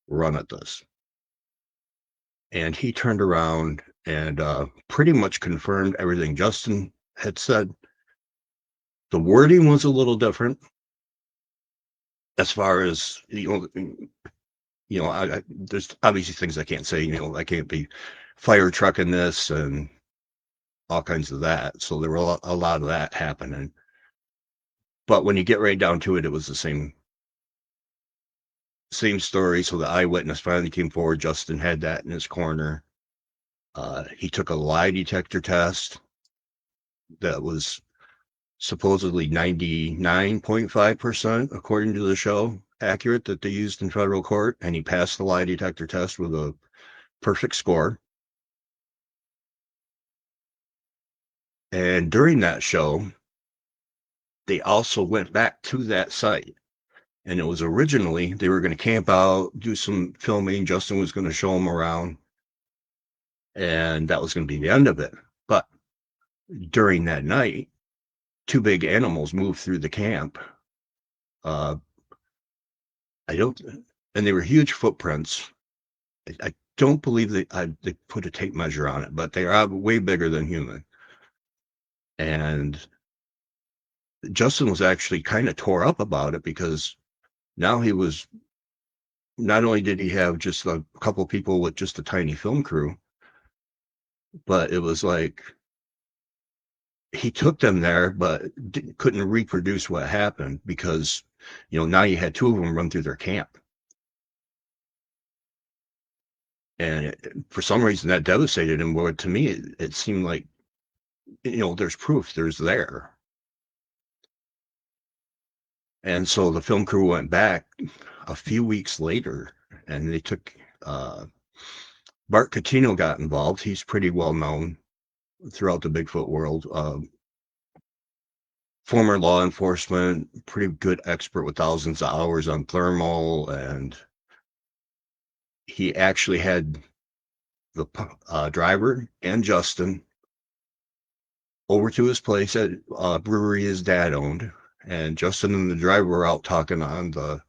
run at this. And he turned around and pretty much confirmed everything Justin had said. The wording was a little different, as far as, there's obviously things I can't say. I can't be fire trucking this and all kinds of that. So there were a lot of that happening. But when you get right down to it, it was the same story. So the eyewitness finally came forward. Justin had that in his corner. He took a lie detector test that was supposedly 99.5%, according to the show. accurate that they used in federal court, and he passed the lie detector test with a perfect score. And during that show, they also went back to that site. And it was originally, they were going to camp out, do some filming. Justin was going to show them around. And that was going to be the end of it. But during that night, two big animals moved through the camp. I don't, and they were huge footprints. I don't believe they put a tape measure on it, but they are way bigger than human. And Justin was actually kind of tore up about it, because now he was, not only did he have just a couple people with just a tiny film crew, but it was like he took them there, but couldn't reproduce what happened, because, now you had two of them run through their camp. And for some reason that devastated him. But to me, it seemed like, there's proof, there's there. And so the film crew went back a few weeks later, and they took, Bart Catino got involved. He's pretty well known throughout the Bigfoot world. Former law enforcement, pretty good expert with thousands of hours on thermal. And he actually had the driver and Justin over to his place at a brewery his dad owned. And Justin and the driver were out talking on the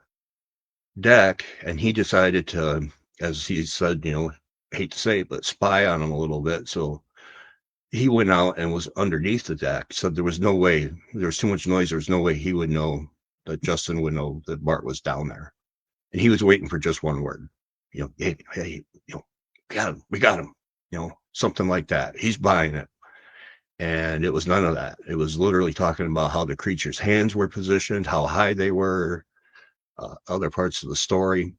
deck, and he decided to, as he said, hate to say it, but spy on him a little bit. So he went out and was underneath the deck. So there was no way, there was too much noise. There was no way he would know, that Justin would know that Bart was down there. And he was waiting for just one word, hey, we got him, something like that. He's buying it. And it was none of that. It was literally talking about how the creature's hands were positioned, how high they were, other parts of the story.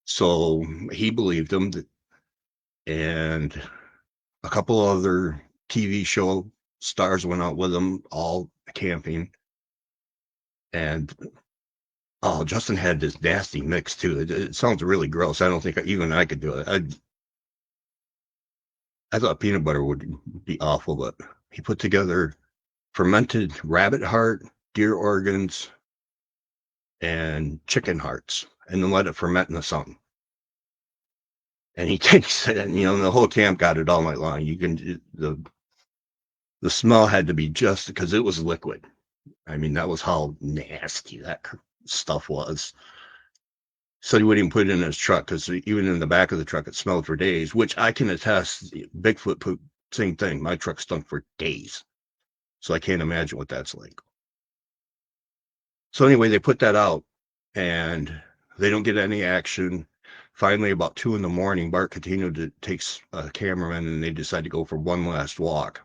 So he believed him. And a couple other TV show stars went out with him, all camping. And Justin had this nasty mix too. It sounds really gross. I don't think even I could do it. I thought peanut butter would be awful, but he put together fermented rabbit heart, deer organs, and chicken hearts, and then let it ferment in the sun. And he takes it, and the whole camp got it all night long. The smell had to be just, because it was liquid. I mean, that was how nasty that stuff was. So he wouldn't even put it in his truck, because even in the back of the truck, it smelled for days, which I can attest. Bigfoot poop, same thing. My truck stunk for days. So I can't imagine what that's like. So anyway, they put that out, and they don't get any action. Finally, about 2 a.m, Bart Catino takes a cameraman, and they decide to go for one last walk.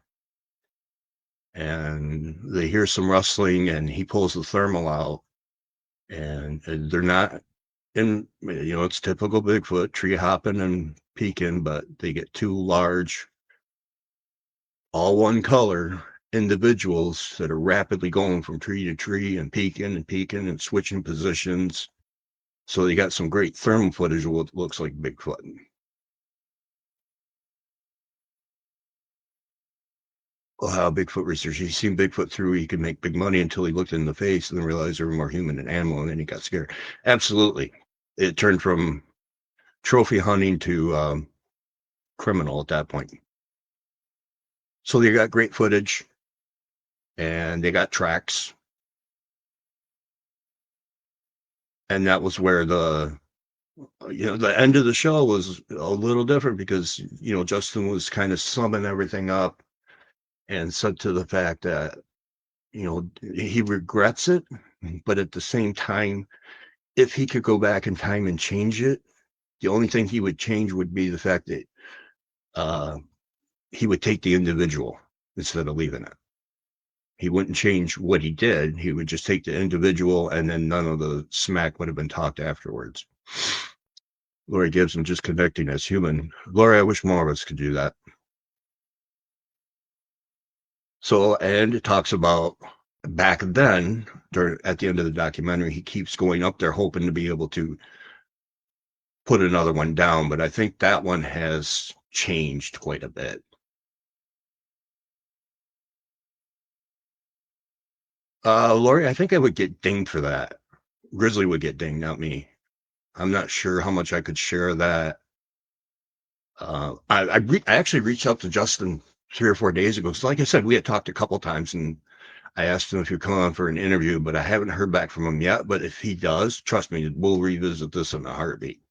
And they hear some rustling, and he pulls the thermal out, and they're not in, it's typical Bigfoot, tree hopping and peeking, but they get two large, all one color individuals that are rapidly going from tree to tree and peeking and switching positions. So they got some great thermal footage of what looks like Bigfoot. Well, how Bigfoot research, he's seen Bigfoot through, he could make big money, until he looked in the face and then realized they were more human than animal, and then he got scared. Absolutely. It turned from trophy hunting to criminal at that point. So they got great footage, and they got tracks. And that was where the end of the show was a little different, because, Justin was kind of summing everything up and said to the fact that, he regrets it, but at the same time, if he could go back in time and change it, the only thing he would change would be the fact that he would take the individual instead of leaving it. He wouldn't change what he did. He would just take the individual, and then none of the smack would have been talked afterwards. Laurie Gibson just connecting as human. Laurie, I wish more of us could do that. So, and it talks about back then, at the end of the documentary, he keeps going up there hoping to be able to put another one down, but I think that one has changed quite a bit. Lori, I think I would get dinged for that. Grizzly would get dinged, not me. I'm not sure how much I could share that. I actually reached out to Justin 3 or 4 days ago. So like I said, we had talked a couple times, and I asked him if he'd come on for an interview, but I haven't heard back from him yet. But if he does, trust me, we'll revisit this in a heartbeat.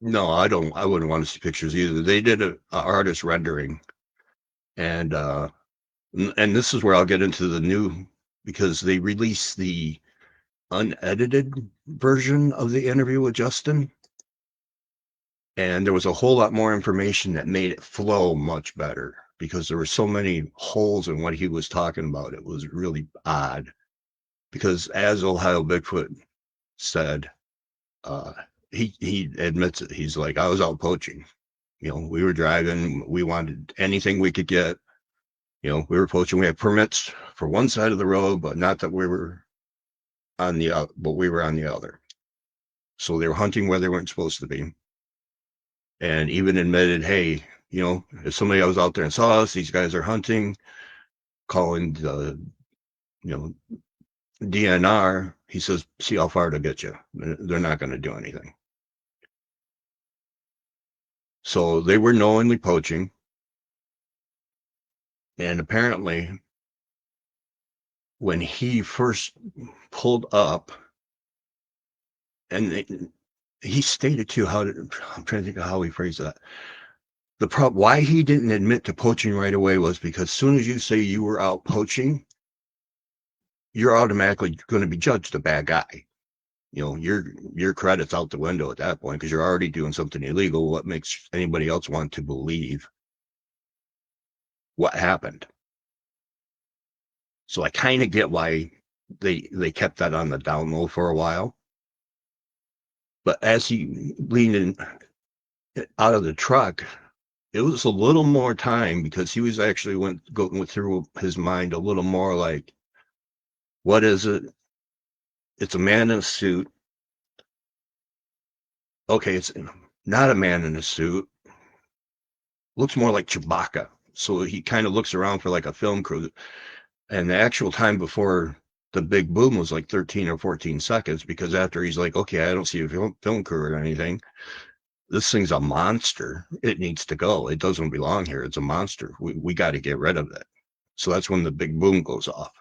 No, I don't. I wouldn't want to see pictures either. They did a artist rendering, and this is where I'll get into the new, because they released the unedited version of the interview with Justin, and there was a whole lot more information that made it flow much better because there were so many holes in what he was talking about. It was really odd because, as Ohio Bigfoot said, uh, he admits it. He's like, I was out poaching. We were driving. We wanted anything we could get. We were poaching. We had permits for one side of the road, but not that we were on the but we were on the other. So they were hunting where they weren't supposed to be, and even admitted, hey, if somebody else out there and saw us, these guys are hunting, calling the DNR. He says, see how far to get you. They're not going to do anything. So they were knowingly poaching, and apparently when he first pulled up, and he stated too, I'm trying to think of how he phrased that. The problem why he didn't admit to poaching right away was because as soon as you say you were out poaching, you're automatically going to be judged a bad guy. Your credit's out the window at that point because you're already doing something illegal. What makes anybody else want to believe what happened? So I kind of get why they kept that on the down low for a while. But as he leaned in out of the truck, it was a little more time because he was actually going through his mind a little more like, what is it? It's a man in a suit. Okay, it's not a man in a suit. Looks more like Chewbacca. So he kind of looks around for like a film crew. And the actual time before the big boom was like 13 or 14 seconds because after he's like, okay, I don't see a film crew or anything. This thing's a monster. It needs to go. It doesn't belong here. It's a monster. We got to get rid of it. So that's when the big boom goes off.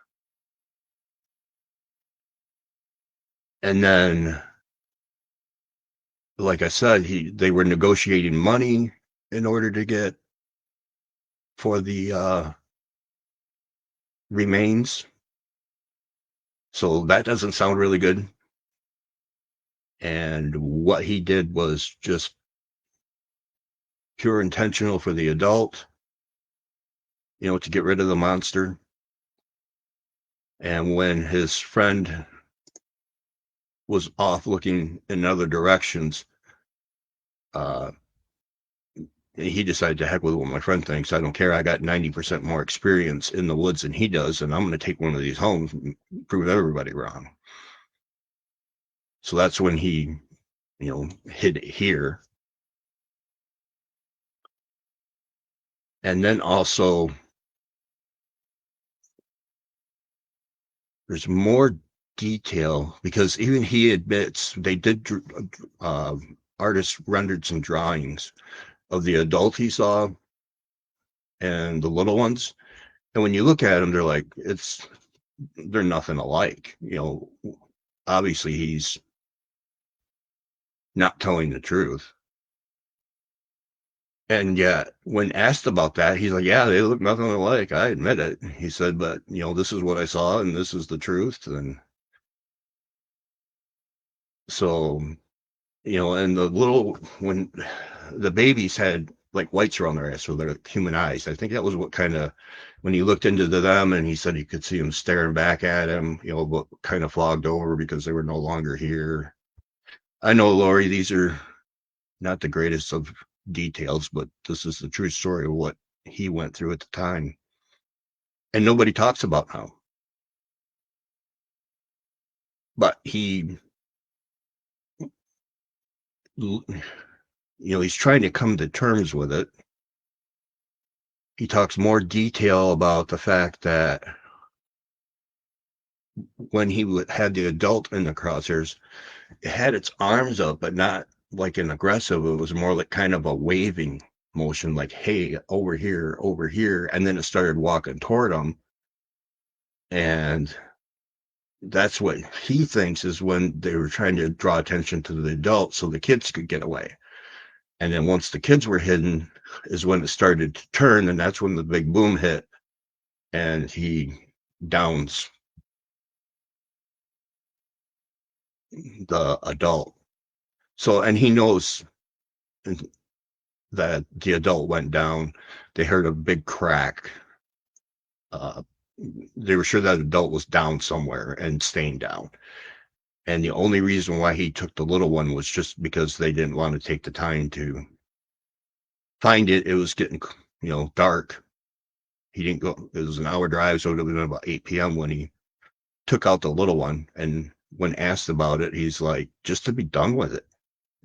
And then, like I said, they were negotiating money in order to get for the remains. So that doesn't sound really good. And what he did was just pure intentional for the adult, to get rid of the monster. And when his friend was off looking in other directions, he decided to heck with what my friend thinks. I don't care. I got 90% more experience in the woods than he does, and I'm going to take one of these homes and prove everybody wrong. So that's when he, hid it here. And then also, there's more detail because even he admits they did artists rendered some drawings of the adult he saw and the little ones, and when you look at them, they're nothing alike. Obviously he's not telling the truth. And yet when asked about that, he's like, yeah, they look nothing alike. I admit it. He said, but this is what I saw and this is the truth. And so, and when the babies had like whites around their eyes, so they're human eyes. I think that was what kind of, when he looked into them and he said he could see them staring back at him, but kind of fogged over because they were no longer here. I know, Lori, these are not the greatest of details, but this is the true story of what he went through at the time. And nobody talks about now. But he, he's trying to come to terms with it. He talks more detail about the fact that when he had the adult in the crosshairs, it had its arms up, but not like an aggressive. It was more like kind of a waving motion, like, hey, over here. And then it started walking toward him. And that's what he thinks is when they were trying to draw attention to the adults so the kids could get away. And then once the kids were hidden is when it started to turn, and that's when the big boom hit, and he downs the adult. So, and he knows that the adult went down. They heard a big crack. They were sure that adult was down somewhere and staying down. And the only reason why he took the little one was just because they didn't want to take the time to find it. It was getting, dark. He didn't go, it was an hour drive, so it would have been about 8 p.m. when he took out the little one. And when asked about it, he's like, just to be done with it.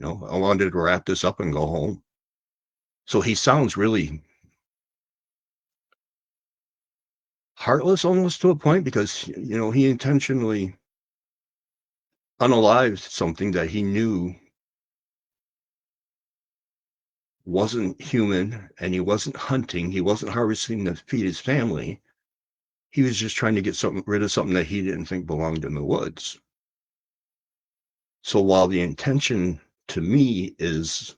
I wanted to wrap this up and go home. So he sounds really heartless almost to a point, because, he intentionally unalived something that he knew wasn't human, and he wasn't hunting. He wasn't harvesting to feed his family. He was just trying to get rid of something that he didn't think belonged in the woods. So while the intention to me is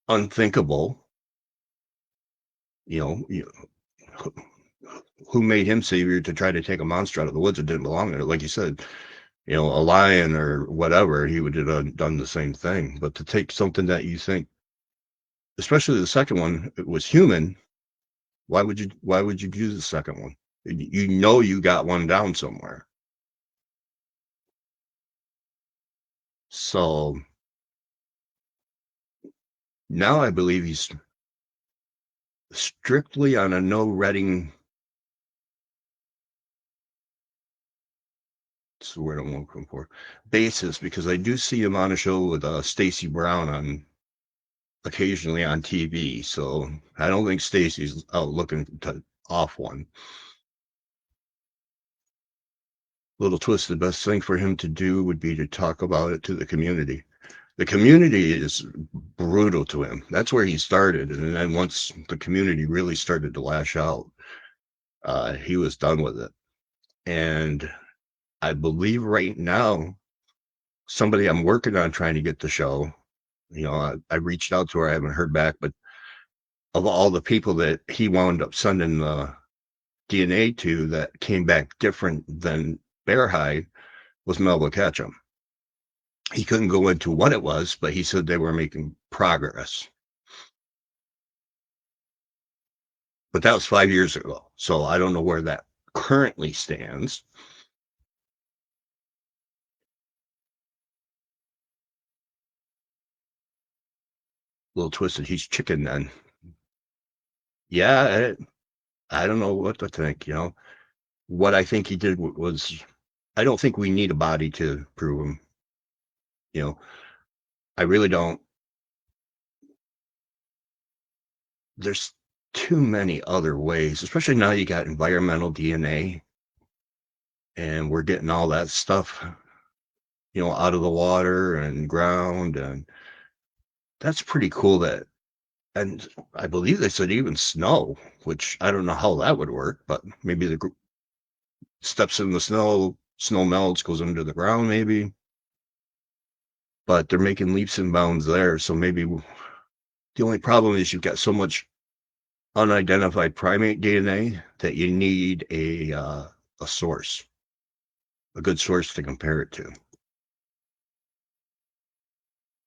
unthinkable, who made him savior to try to take a monster out of the woods that didn't belong there? Like you said, a lion or whatever, he would have done the same thing. But to take something that you think, especially the second one, it was human, why would you use the second one? You got one down somewhere. So now I believe he's strictly on a no reading. That's the word I'm looking for. Basis, because I do see him on a show with Stacey Brown occasionally on TV. So I don't think Stacey's out looking to off one. Little twist, the best thing for him to do would be to talk about it to the community. The community is brutal to him. That's where he started. And then once the community really started to lash out, he was done with it. And I believe right now, somebody I'm working on trying to get the show, I reached out to her. I haven't heard back, but of all the people that he wound up sending the DNA to that came back different than Bearhide was Melba Ketchum. He couldn't go into what it was, but he said they were making progress. But that was 5 years ago. So I don't know where that currently stands. A little twisted. He's chicken then. Yeah, I don't know what to think. What I think he did was, I don't think we need a body to prove him. I really don't. There's too many other ways, especially now you got environmental DNA, and we're getting all that stuff, out of the water and ground, and that's pretty cool. And I believe they said even snow, which I don't know how that would work, but maybe the group steps in the snow melts, goes under the ground, maybe. But they're making leaps and bounds there. So maybe the only problem is you've got so much unidentified primate DNA that you need a source, a good source to compare it to.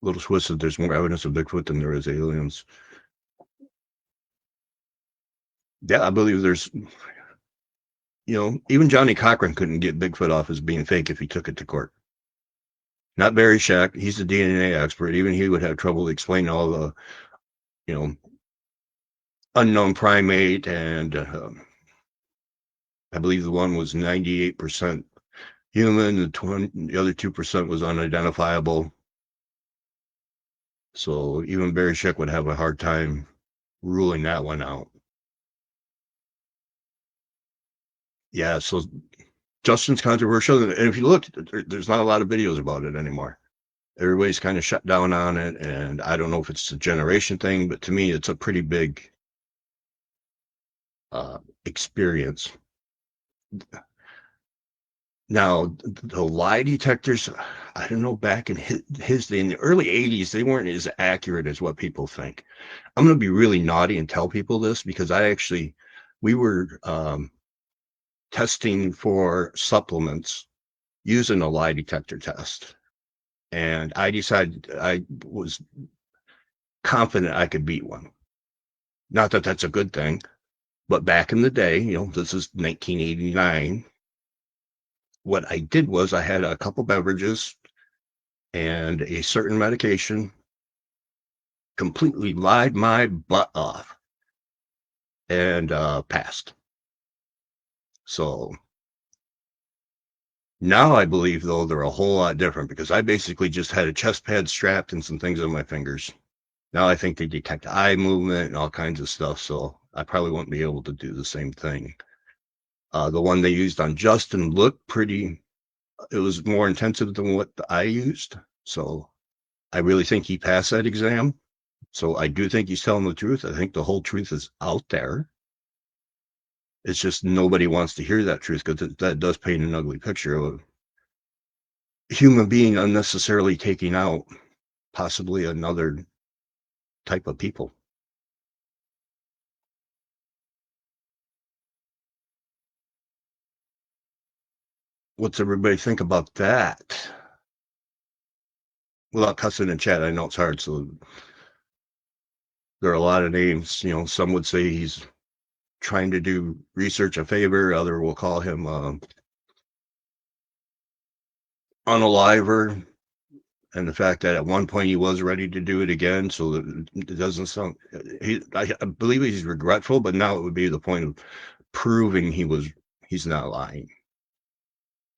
Little twisted, there's more evidence of Bigfoot than there is aliens. Yeah, I believe there's, even Johnny Cochran couldn't get Bigfoot off as being fake if he took it to court. Not Barry Scheck. He's a DNA expert. Even he would have trouble explaining all the, you know, unknown primate, and I believe the one was 98% human. The other 2% was unidentifiable. So even Barry Scheck would have a hard time ruling that one out. Yeah, so Justin's controversial, and if you look, there's not a lot of videos about it anymore. Everybody's kind of shut down on it, and I don't know if it's a generation thing, but to me, it's a pretty big experience. Now, the lie detectors, I don't know, back in his day, in the early 80s, they weren't as accurate as what people think. I'm going to be really naughty and tell people this because we were testing for supplements using a lie detector test. And I decided I was confident I could beat one. Not that that's a good thing, but back in the day, this is 1989. What I did was I had a couple beverages and a certain medication, completely lied my butt off, and passed. So now I believe, though, they're a whole lot different because I basically just had a chest pad strapped and some things on my fingers. Now I think they detect eye movement and all kinds of stuff, so I probably won't be able to do the same thing. The one they used on Justin looked pretty, it was more intensive than what I used, so I really think he passed that exam. So I do think he's telling the truth. I think the whole truth is out there. It's just nobody wants to hear that truth because that does paint an ugly picture of a human being unnecessarily taking out possibly another type of people. What's everybody think about that? Without cussing in chat, I know it's hard, so there are a lot of names. Some would say he's trying to do research a favor. Other will call him unaliver, and the fact that at one point he was ready to do it again. So it doesn't sound. I believe he's regretful, but now it would be the point of proving he's not lying.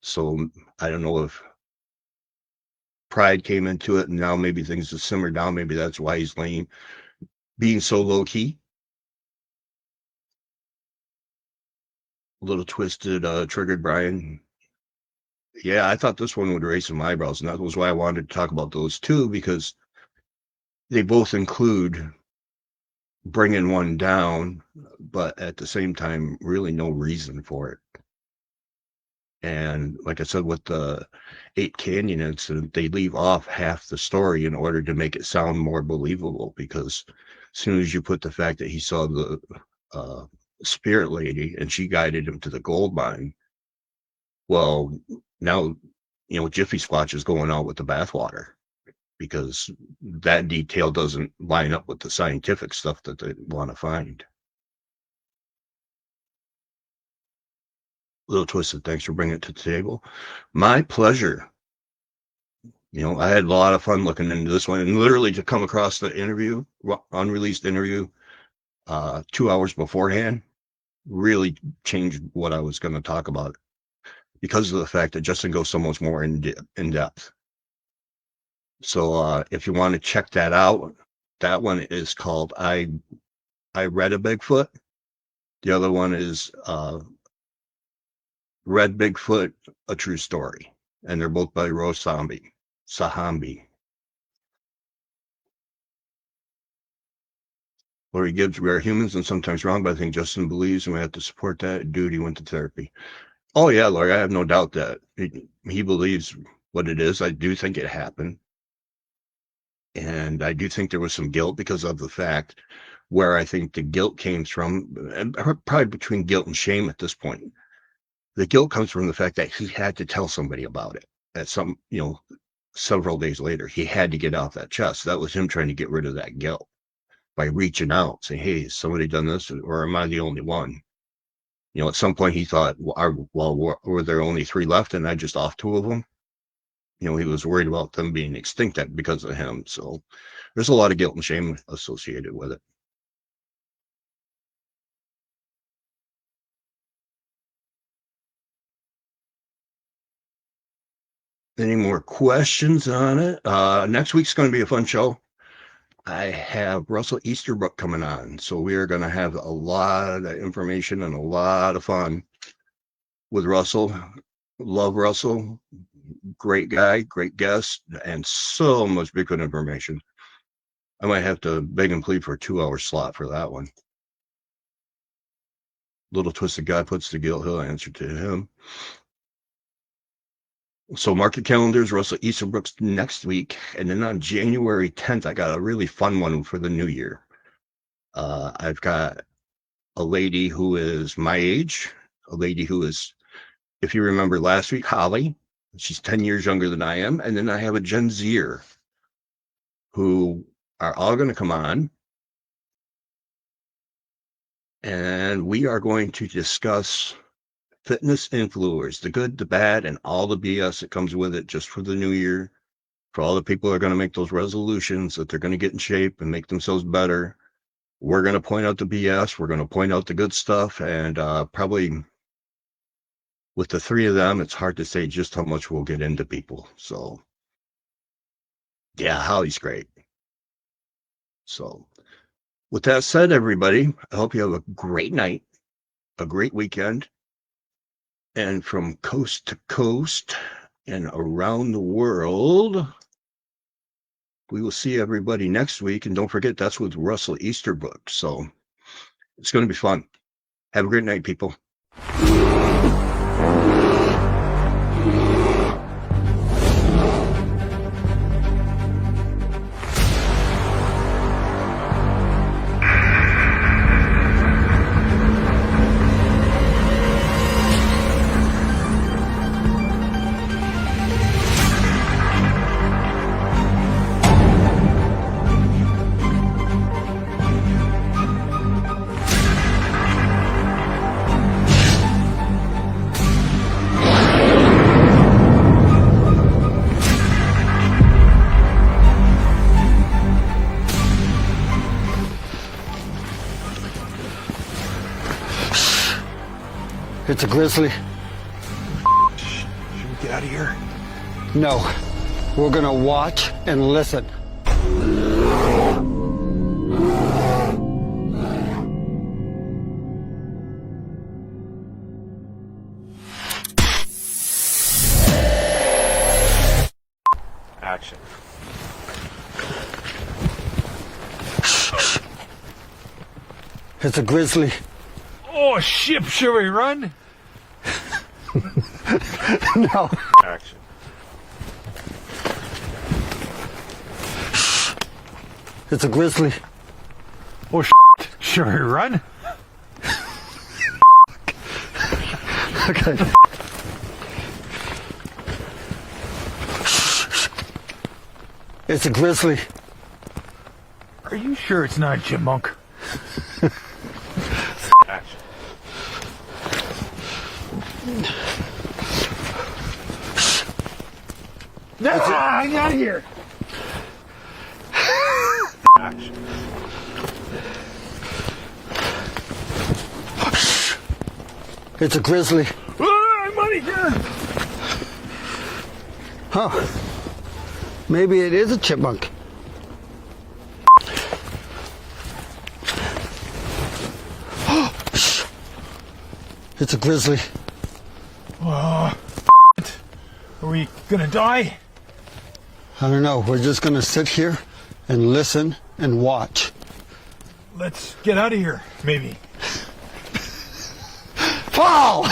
So I don't know if pride came into it, and now maybe things have simmered down. Maybe that's why he's being so low key. A little twisted, triggered Brian. Yeah, I thought this one would raise some eyebrows, and that was why I wanted to talk about those two, because they both include bringing one down, but at the same time, really no reason for it. And like I said, with the 8 Canyon incident, they leave off half the story in order to make it sound more believable, because as soon as you put the fact that he saw the spirit lady and she guided him to the gold mine, well, now, Jiffy Squatch is going out with the bathwater, because that detail doesn't line up with the scientific stuff that they want to find. Little Twisted, thanks for bringing it to the table. My pleasure. I had a lot of fun looking into this one, and literally to come across the interview, unreleased interview, 2 hours beforehand, really changed what I was going to talk about, because of the fact that Justin goes so much more in depth. So if you want to check that out, that one is called I Read a Bigfoot. The other one is Read Bigfoot, A True Story. And they're both by Rose Sahambi. Lori Gibbs, we are humans and sometimes wrong, but I think Justin believes and we have to support that. Dude, he went to therapy. Oh, yeah, Lori, I have no doubt that he believes what it is. I do think it happened. And I do think there was some guilt because of the fact where I think the guilt came from, and probably between guilt and shame at this point. The guilt comes from the fact that he had to tell somebody about it at several days later. He had to get off that chest. That was him trying to get rid of that guilt by reaching out, saying, hey, has somebody done this, or am I the only one? At some point he thought, were there only 3 left and I just off 2 of them? He was worried about them being extinct because of him. So there's a lot of guilt and shame associated with it. Any more questions on it? Next week's going to be a fun show. I have Russell Easterbrook coming on, so we are going to have a lot of information and a lot of fun with Russell. Love Russell. Great guy, great guest, and so much Bigfoot information. I might have to beg and plead for a 2-hour slot for that one. Little Twisted Guy puts the guilt, he'll answer to him. So mark your calendars, Russell Easterbrook's next week. And then on January 10th, I got a really fun one for the new year. I've got a lady who is my age, a lady who is, if you remember last week, Holly. She's 10 years younger than I am. And then I have a Gen Zer who are all going to come on. And we are going to discuss fitness influencers, the good, the bad, and all the BS that comes with it just for the new year. For all the people who are going to make those resolutions that they're going to get in shape and make themselves better. We're going to point out the BS. We're going to point out the good stuff. And probably with the 3 of them, it's hard to say just how much we'll get into people. So, yeah, Holly's great. So, with that said, everybody, I hope you have a great night, a great weekend. And from coast to coast and around the world, we will see everybody next week. And don't forget, that's with Russell Easterbrook. So it's going to be fun. Have a great night, people. It's a grizzly. Should we get out of here? No. We're gonna watch and listen. Action. It's a grizzly. Oh, shit, should we run? No. Action. It's a grizzly. Oh, shit, should we run? Okay. It's a grizzly. Are you sure it's not a chipmunk? Action. No, I'm out of here. Action. It's a grizzly. I'm out of here. Huh. Maybe it is a chipmunk. It's a grizzly. Are we gonna die? I don't know. We're just gonna sit here and listen and watch. Let's get out of here, maybe. Fall!